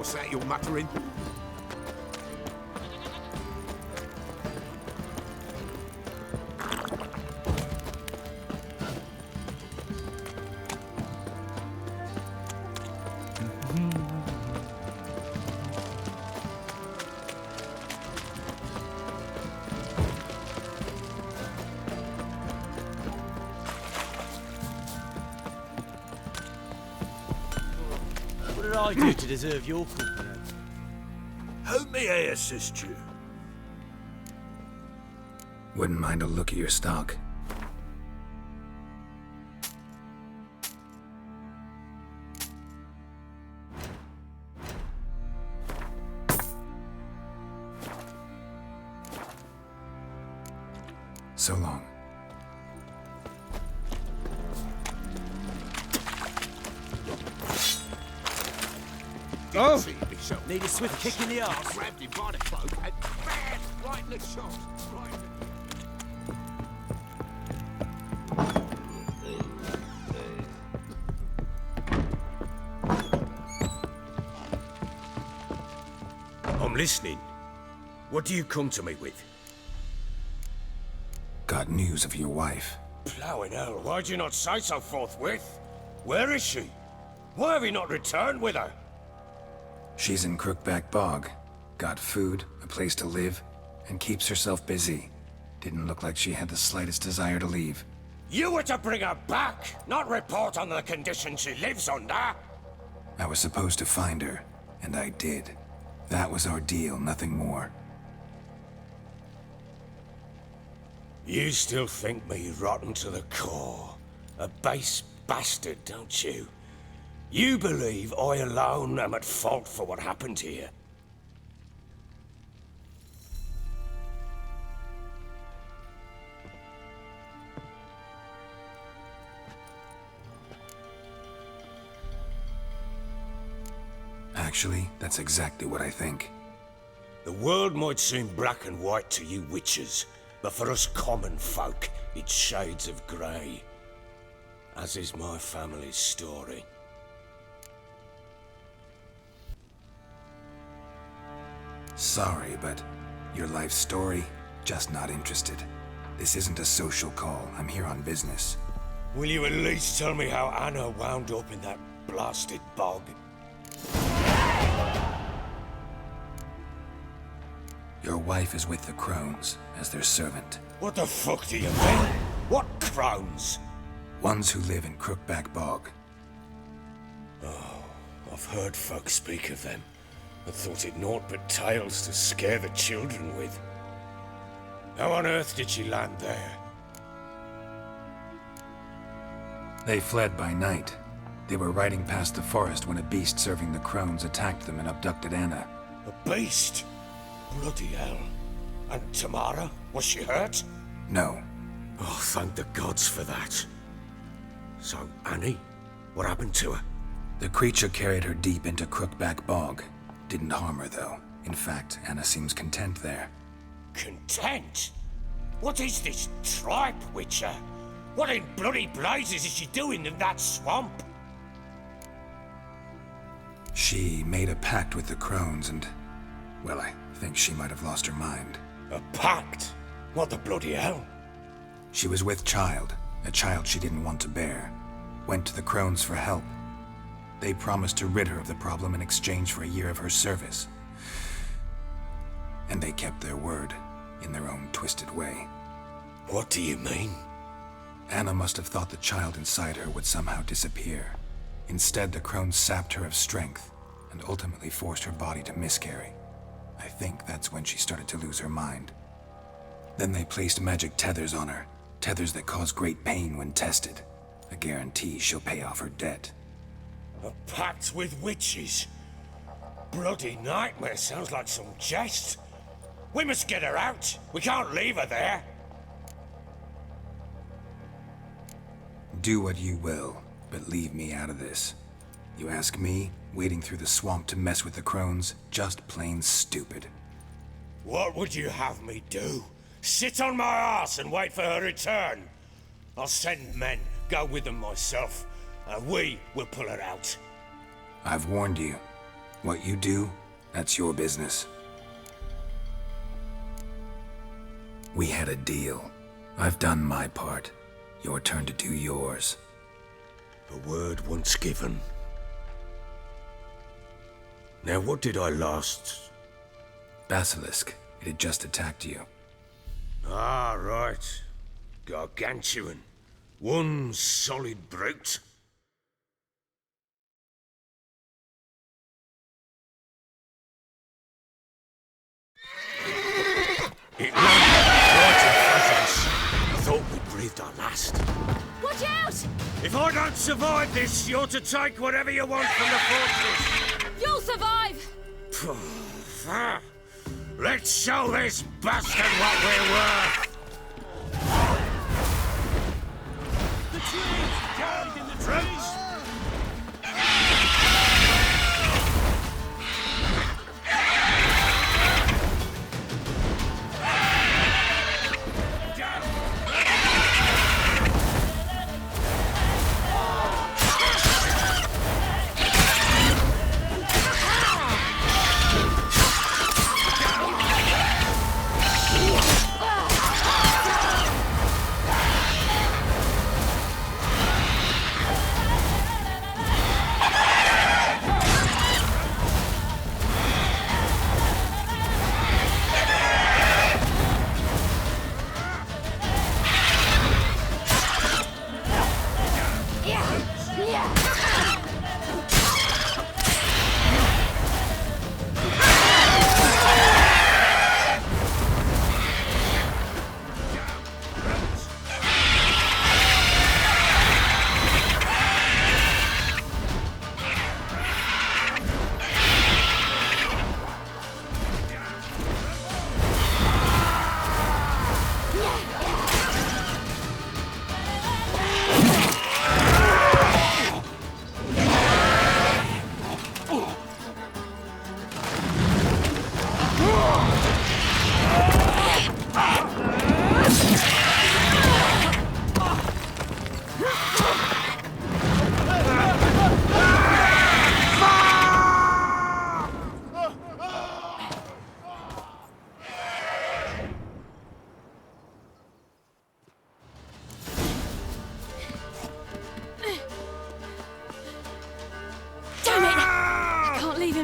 What's that you're muttering? What did I do to deserve your company? How may I assist you? Wouldn't mind a look at your stock. So long. Oh! Need a swift kick in the arse. Grabbed him by the cloak and bam! Right in the shot. Right in I'm listening. What do you come to me with? Got news of your wife. Plowing hell, why'd you not say so forthwith? Where is she? Why have you not returned with her? She's in Crookback Bog. Got food, a place to live, and keeps herself busy. Didn't look like she had the slightest desire to leave. You were to bring her back, not report on the conditions she lives under. I was supposed to find her, and I did. That was our deal, nothing more. You still think me rotten to the core. A base bastard, don't you? You believe I alone am at fault for what happened here? Actually, that's exactly what I think. The world might seem black and white to you witches, but for us common folk, it's shades of grey. As is my family's story. Sorry, but your life story, just not interested. This isn't a social call. I'm here on business. Will you at least tell me how Anna wound up in that blasted bog? Your wife is with the Crones, as their servant. What the fuck do you mean? What crones? Ones who live in Crookback Bog. Oh, I've heard folk speak of them. I thought it naught but tales to scare the children with. How on earth did she land there? They fled by night. They were riding past the forest when a beast serving the Crones attacked them and abducted Anna. A beast? Bloody hell. And Tamara? Was she hurt? No. Oh, thank the gods for that. So, Annie? What happened to her? The creature carried her deep into Crookback Bog. Didn't harm her, though. In fact, Anna seems content there. Content? What is this tripe, Witcher? What in bloody blazes is she doing in that swamp? She made a pact with the Crones and... well, I think she might have lost her mind. A pact? What the bloody hell? She was with child, a child she didn't want to bear. Went to the Crones for help. They promised to rid her of the problem in exchange for a year of her service. And they kept their word, in their own twisted way. What do you mean? Anna must have thought the child inside her would somehow disappear. Instead, the Crones sapped her of strength, and ultimately forced her body to miscarry. I think that's when she started to lose her mind. Then they placed magic tethers on her, tethers that cause great pain when tested. A guarantee she'll pay off her debt. A pact with witches? Bloody nightmare, sounds like some jest. We must get her out. We can't leave her there. Do what you will, but leave me out of this. You ask me, wading through the swamp to mess with the Crones, just plain stupid. What would you have me do? Sit on my arse and wait for her return? I'll send men, go with them myself, and we will pull her out. I've warned you. What you do, that's your business. We had a deal. I've done my part. Your turn to do yours. A word once given. Now, what did I last... Basilisk. It had just attacked you. Ah, right. Gargantuan. One solid brute. It landed right in front of us. I thought we breathed our last. Watch out! If I don't survive this, you're to take whatever you want from the fortress. You'll survive! Let's show this bastard what we're worth! The trees! Carried in the trees!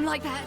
Like that.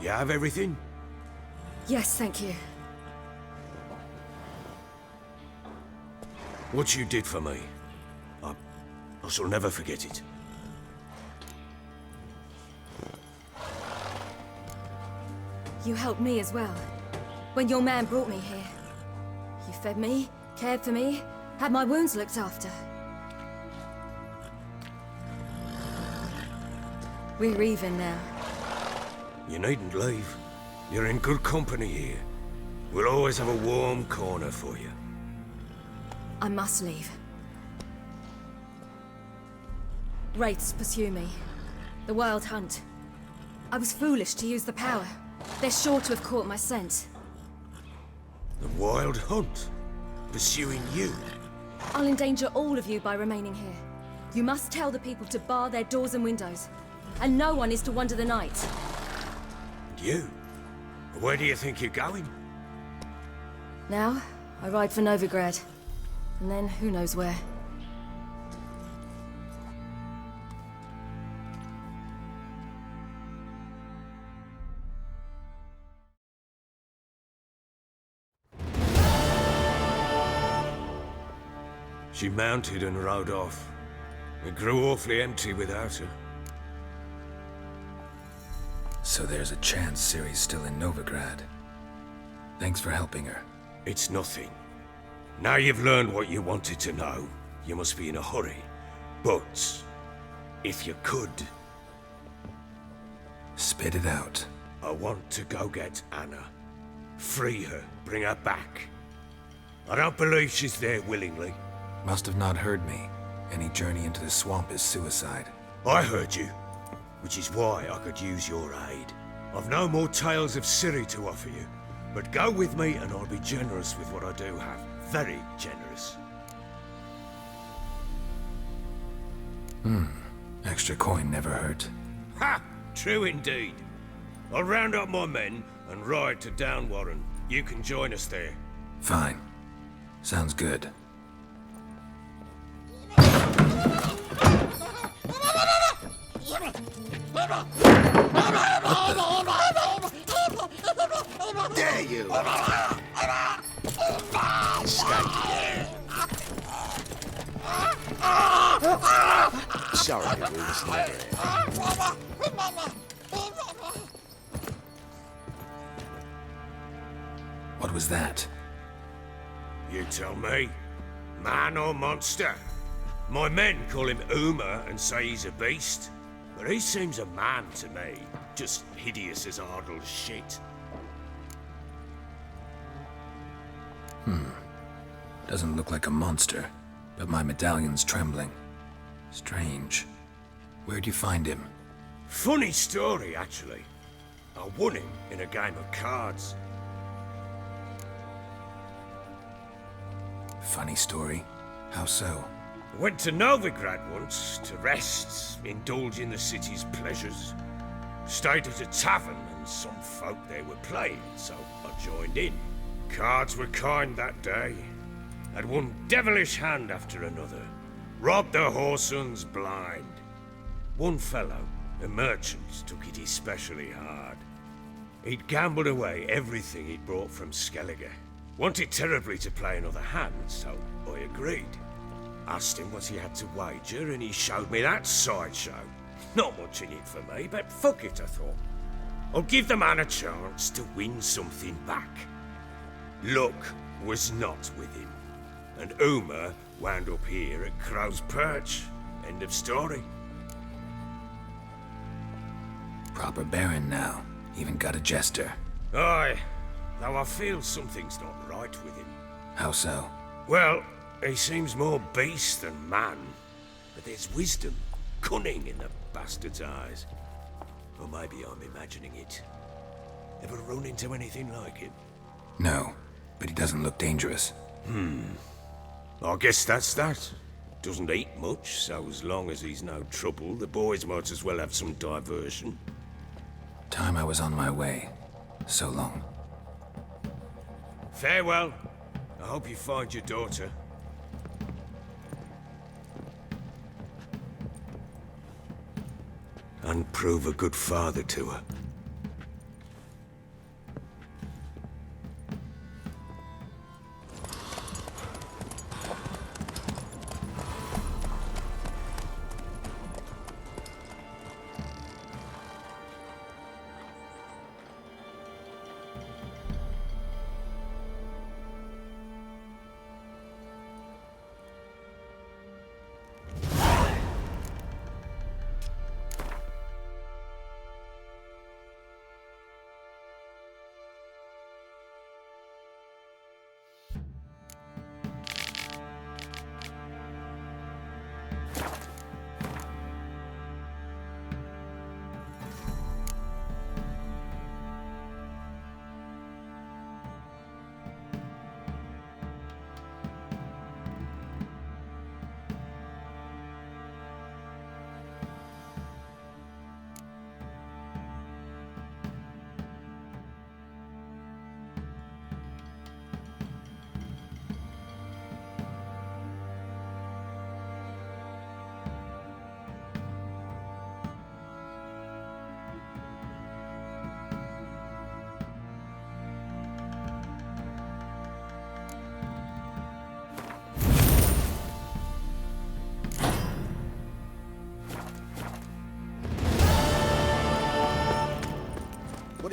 You have everything? Yes, thank you. What you did for me, I shall never forget it. You helped me as well. When your man brought me here. You fed me, cared for me, had my wounds looked after. We're even now. You needn't leave. You're in good company here. We'll always have a warm corner for you. I must leave. Wraiths pursue me. The Wild Hunt. I was foolish to use the power. They're sure to have caught my scent. The Wild Hunt? Pursuing you? I'll endanger all of you by remaining here. You must tell the people to bar their doors and windows. And no one is to wander the night. And you? Where do you think you're going? Now, I ride for Novigrad. And then, who knows where. She mounted and rode off. It grew awfully empty without her. So there's a chance Ciri's still in Novigrad. Thanks for helping her. It's nothing. Now you've learned what you wanted to know, you must be in a hurry. But, if you could... Spit it out. I want to go get Anna. Free her, bring her back. I don't believe she's there willingly. Must have not heard me. Any journey into the swamp is suicide. I heard you, which is why I could use your aid. I've no more tales of Ciri to offer you, but go with me and I'll be generous with what I do have. Very generous. Extra coin never hurt. Ha! True indeed. I'll round up my men and ride to Downwarren. You can join us there. Fine. Sounds good. Dare you! Sorry, we was never here. What was that? You tell me. Man or monster? My men call him Uma and say he's a beast. But he seems a man to me. Just hideous as Ardle's shit. Doesn't look like a monster, but my medallion's trembling. Strange. Where'd you find him? Funny story, actually. I won him in a game of cards. Funny story? How so? Went to Novigrad once to rest, indulge in the city's pleasures. Stayed at a tavern and some folk there were playing, so I joined in. Cards were kind that day. Had one devilish hand after another. Robbed the whoresons blind. One fellow, a merchant, took it especially hard. He'd gambled away everything he'd brought from Skellige. Wanted terribly to play another hand, so I agreed. Asked him what he had to wager, and he showed me that sideshow. Not much in it for me, but fuck it, I thought. I'll give the man a chance to win something back. Luck was not with him, and Uma wound up here at Crow's Perch. End of story. Proper baron now. Even got a jester. Aye, though I feel something's not right with him. How so? Well, he seems more beast than man, but there's wisdom, cunning in the bastard's eyes. Or maybe I'm imagining it. Ever run into anything like him? No, but he doesn't look dangerous. I guess that's that. Doesn't eat much, so as long as he's no trouble, the boys might as well have some diversion. Time I was on my way. So long. Farewell. I hope you find your daughter. And prove a good father to her.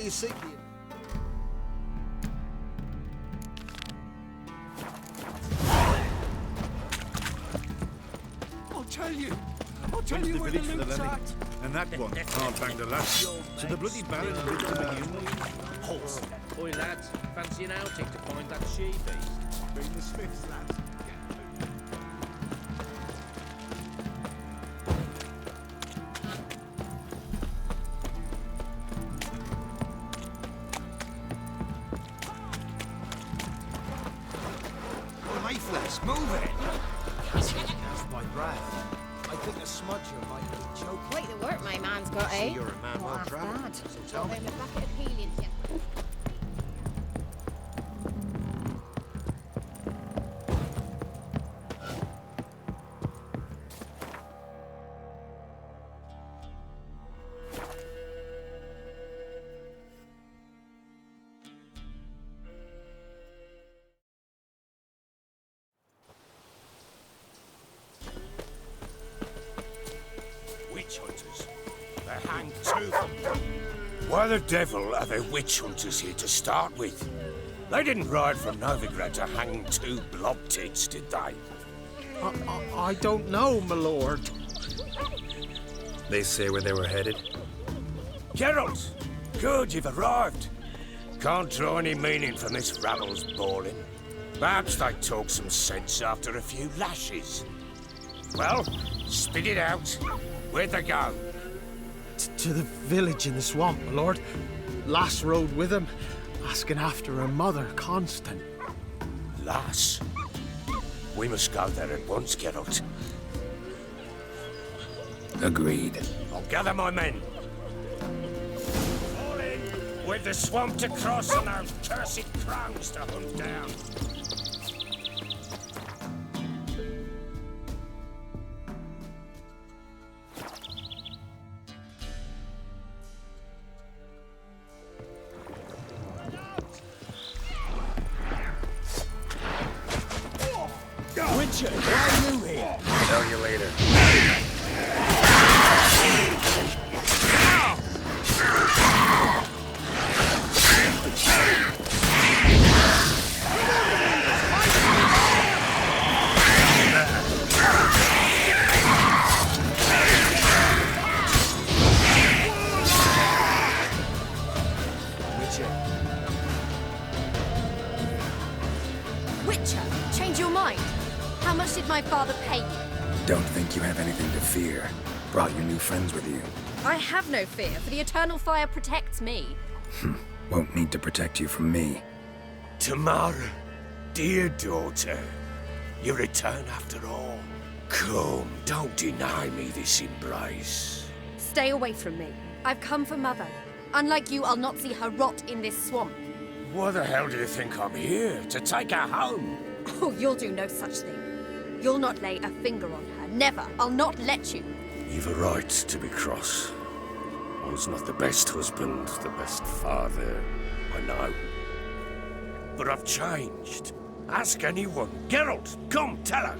What are you seeking? I'll tell you where the loot's at. And that one can't bang the last. So the bloody baron lived to begin with. Halt! Oi, lads, fancy an outing to find that she-beast? Bring the smiths, lads. Lifeless, move it! That's my breath. I think a smudger might be choking. Quite the work my man's got, See, eh? you're a man well travelled. So tell me. Got them a bucket of helium here. Witch hunters. They hang two. Why the devil are there witch hunters here to start with? They didn't ride from Novigrad to hang two blob tits, did they? I don't know, my lord. They say where they were headed? Geralt! Good, you've arrived. Can't draw any meaning from this rabble's bawling. Perhaps they talk some sense after a few lashes. Well, spit it out. Where'd they go? To the village in the swamp, my lord. Lass rode with him, asking after her mother, Constant. Lass? We must go there at once, Geralt. Agreed. I'll gather my men. Fall in! With the swamp to cross and those cursed crows to hunt down. Witcher, why are you here? Tell you later. Witcher, change your mind. How much did my father pay you? Don't think you have anything to fear. Brought your new friends with you. I have no fear, for the eternal fire protects me. Won't need to protect you from me. Tamara, dear daughter, you return after all. Come, don't deny me this embrace. Stay away from me. I've come for Mother. Unlike you, I'll not see her rot in this swamp. Why the hell do you think I'm here? To take her home? Oh, you'll do no such thing. You'll not lay a finger on her. Never. I'll not let you. You've a right to be cross. I was not the best husband, the best father, I know. But I've changed. Ask anyone. Geralt, come, tell her.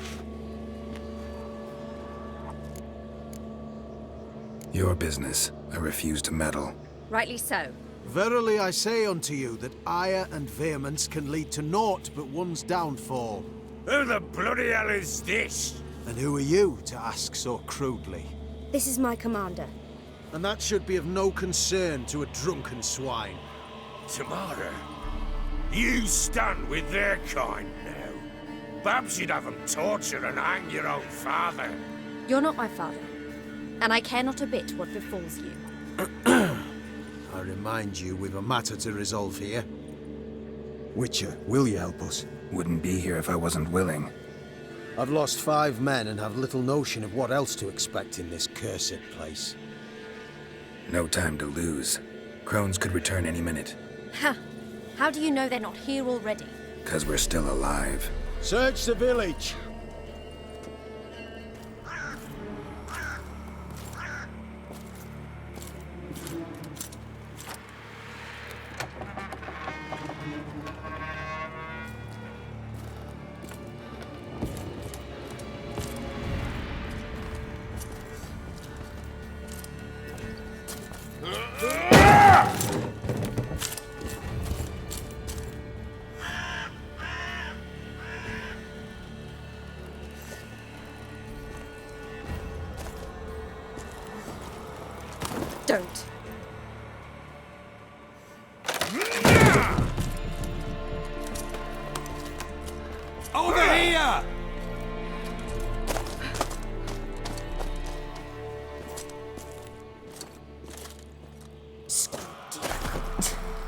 Your business. I refuse to meddle. Rightly so. Verily I say unto you that ire and vehemence can lead to naught but one's downfall. Who the bloody hell is this? And who are you to ask so crudely? This is my commander. And that should be of no concern to a drunken swine. Tamara, you stand with their kind now. Perhaps you'd have them torture and hang your own father. You're not my father. And I care not a bit what befalls you. I remind you, we've a matter to resolve here. Witcher, will you help us? Wouldn't be here if I wasn't willing. I've lost 5 men and have little notion of what else to expect in this cursed place. No time to lose. Crones could return any minute. Ha! How do you know they're not here already? 'Cause we're still alive. Search the village! Don't. Over here!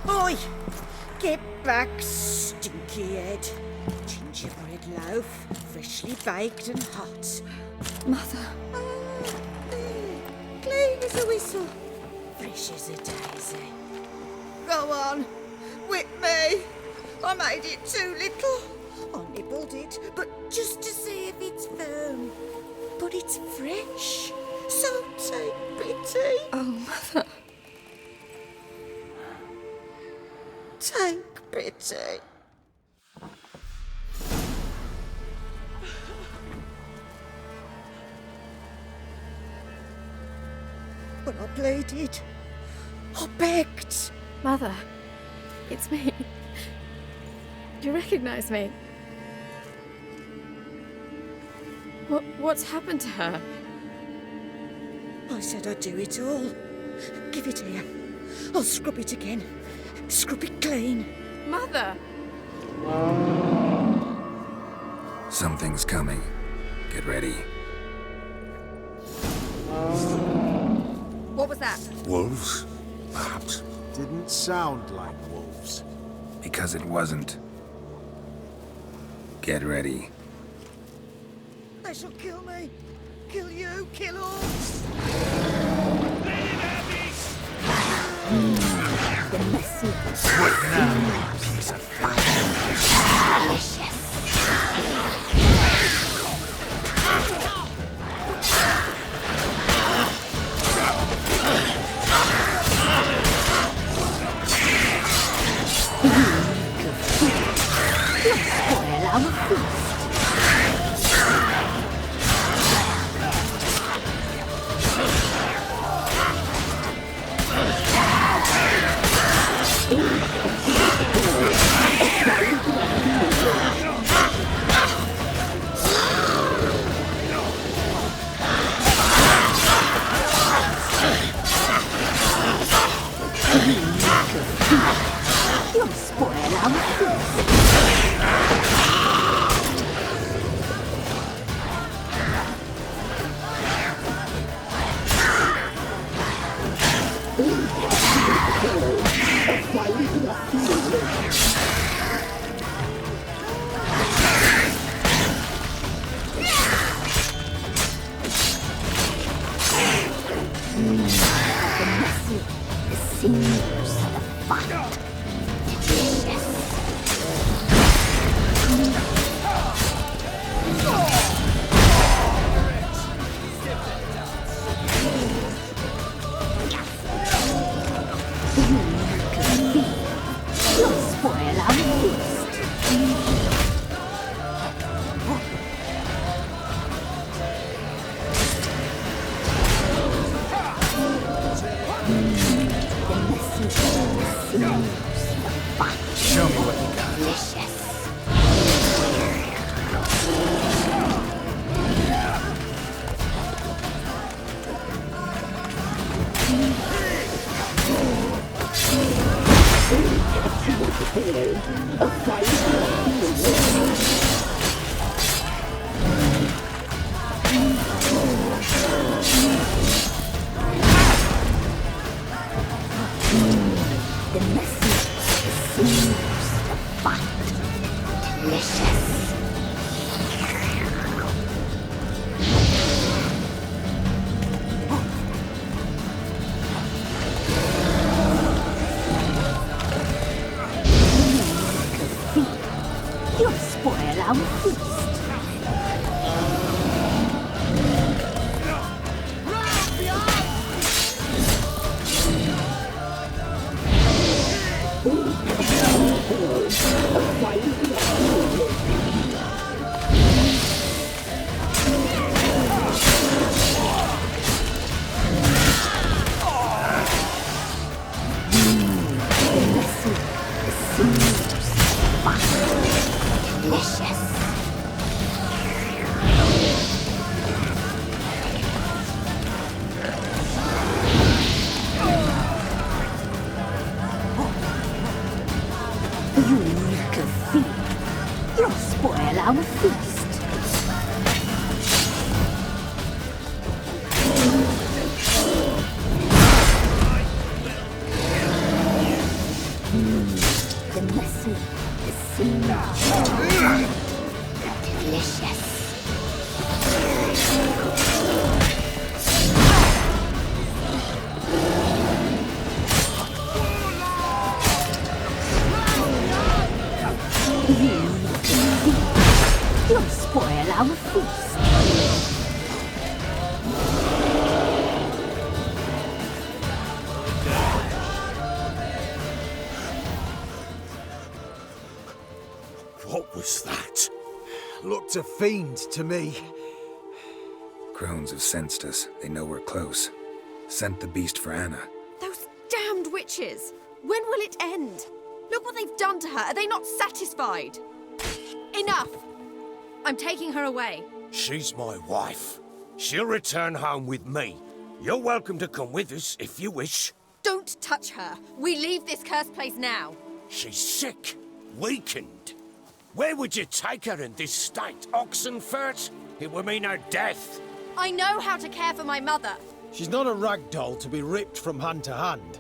Oi! Get back, stinky head. Gingerbread loaf, freshly baked and hot. Mother. Clean as a whistle, fresh as a daisy. Go on, whip me. I made it too little. I nibbled it, but just to see if it's firm. But it's fresh, so take pity. Oh, Mother. Take pity. But I pleaded. I begged. Mother, it's me. Do you recognize me? What's happened to her? I said I'd do it all. Give it here. I'll scrub it again. Scrub it clean. Mother! Something's coming. Get ready. What was that? Wolves? Perhaps. Didn't sound like wolves. Because it wasn't. Get ready. They shall kill me. Kill you, kill all. The messy, What now, piece of delicious. Spoil our feast. You'll spoil our feast. The messy, the sinews, the fat. Delicious. You'll spoil our feast. The messy, the sinews, the fat. Show me what you got. Delicious. The messy, the sinews, the fat. Delicious. You'll spoil our feast. Delicious. our feast. The messy, the seamy, delicious. You'll spoil our feast. What was that? Looked a fiend to me. Crones have sensed us. They know we're close. Sent the beast for Anna. Those damned witches! When will it end? Look what they've done to her. Are they not satisfied? Enough! I'm taking her away. She's my wife. She'll return home with me. You're welcome to come with us if you wish. Don't touch her. We leave this cursed place now. She's sick, weakened. Where would you take her in this state? Oxenfurt? It would mean her death. I know how to care for my mother. She's not a rag doll to be ripped from hand to hand.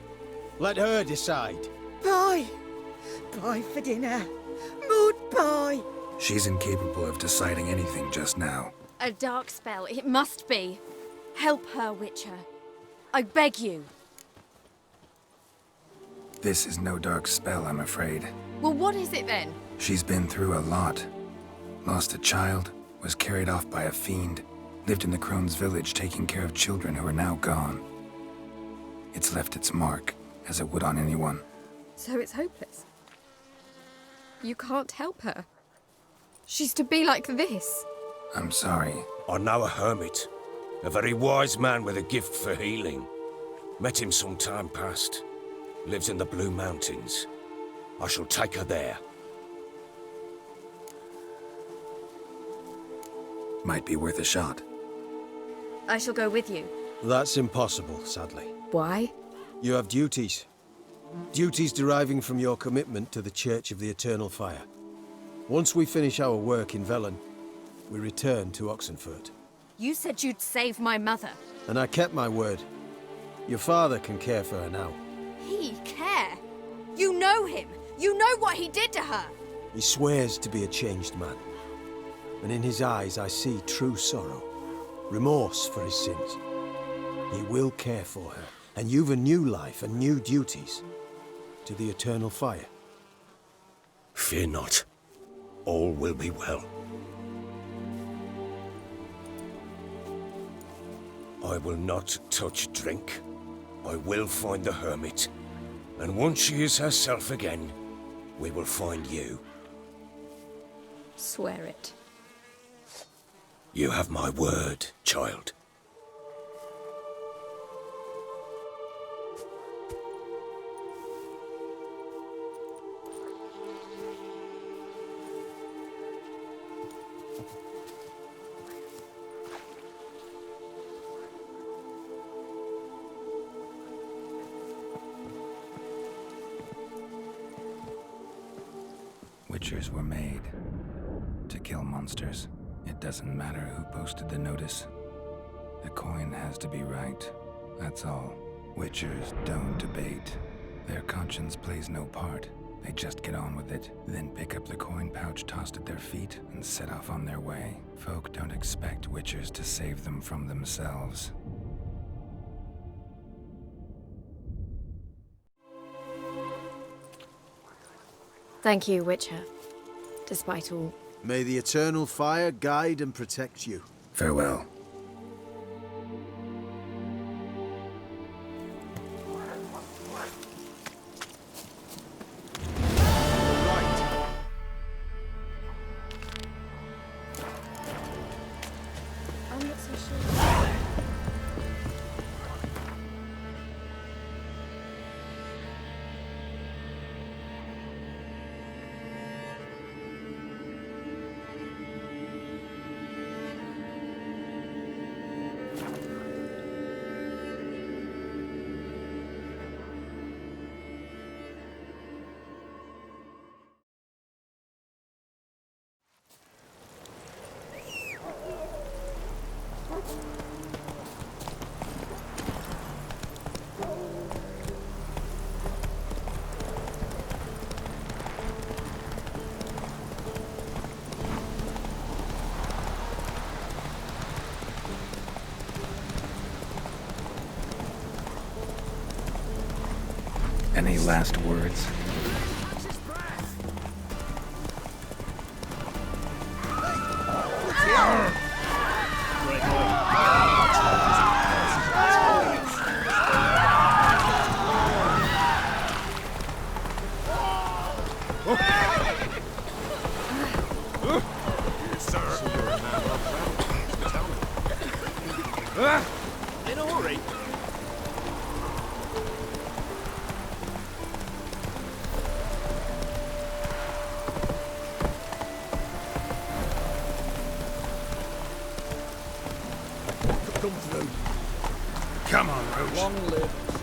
Let her decide. Bye. Bye for dinner. Mood bye. She's incapable of deciding anything just now. A dark spell, it must be. Help her, Witcher. I beg you. This is no dark spell, I'm afraid. Well, what is it then? She's been through a lot. Lost a child, was carried off by a fiend, lived in the Crone's village taking care of children who are now gone. It's left its mark, as it would on anyone. So it's hopeless. You can't help her. She's to be like this. I'm sorry. I know a hermit. A very wise man with a gift for healing. Met him some time past. Lives in the Blue Mountains. I shall take her there. Might be worth a shot. I shall go with you. That's impossible, sadly. Why? You have duties. Duties deriving from your commitment to the Church of the Eternal Fire. Once we finish our work in Velen, we return to Oxenfurt. You said you'd save my mother. And I kept my word. Your father can care for her now. He care? You know him. You know what he did to her. He swears to be a changed man. And in his eyes I see true sorrow. Remorse for his sins. He will care for her. And you've a new life and new duties. To the Eternal Fire. Fear not. All will be well. I will not touch drink. I will find the hermit. And once she is herself again, we will find you. Swear it. You have my word, child. Witchers were made to kill monsters. It doesn't matter who posted the notice. The coin has to be right. That's all. Witchers don't debate. Their conscience plays no part. They just get on with it, then pick up the coin pouch tossed at their feet and set off on their way. Folk don't expect witchers to save them from themselves. Thank you, Witcher. Despite all. May the Eternal Fire guide and protect you. Farewell. I'm not so sure. Any last words? In a hurry. Come through. Come on, Roach. Long live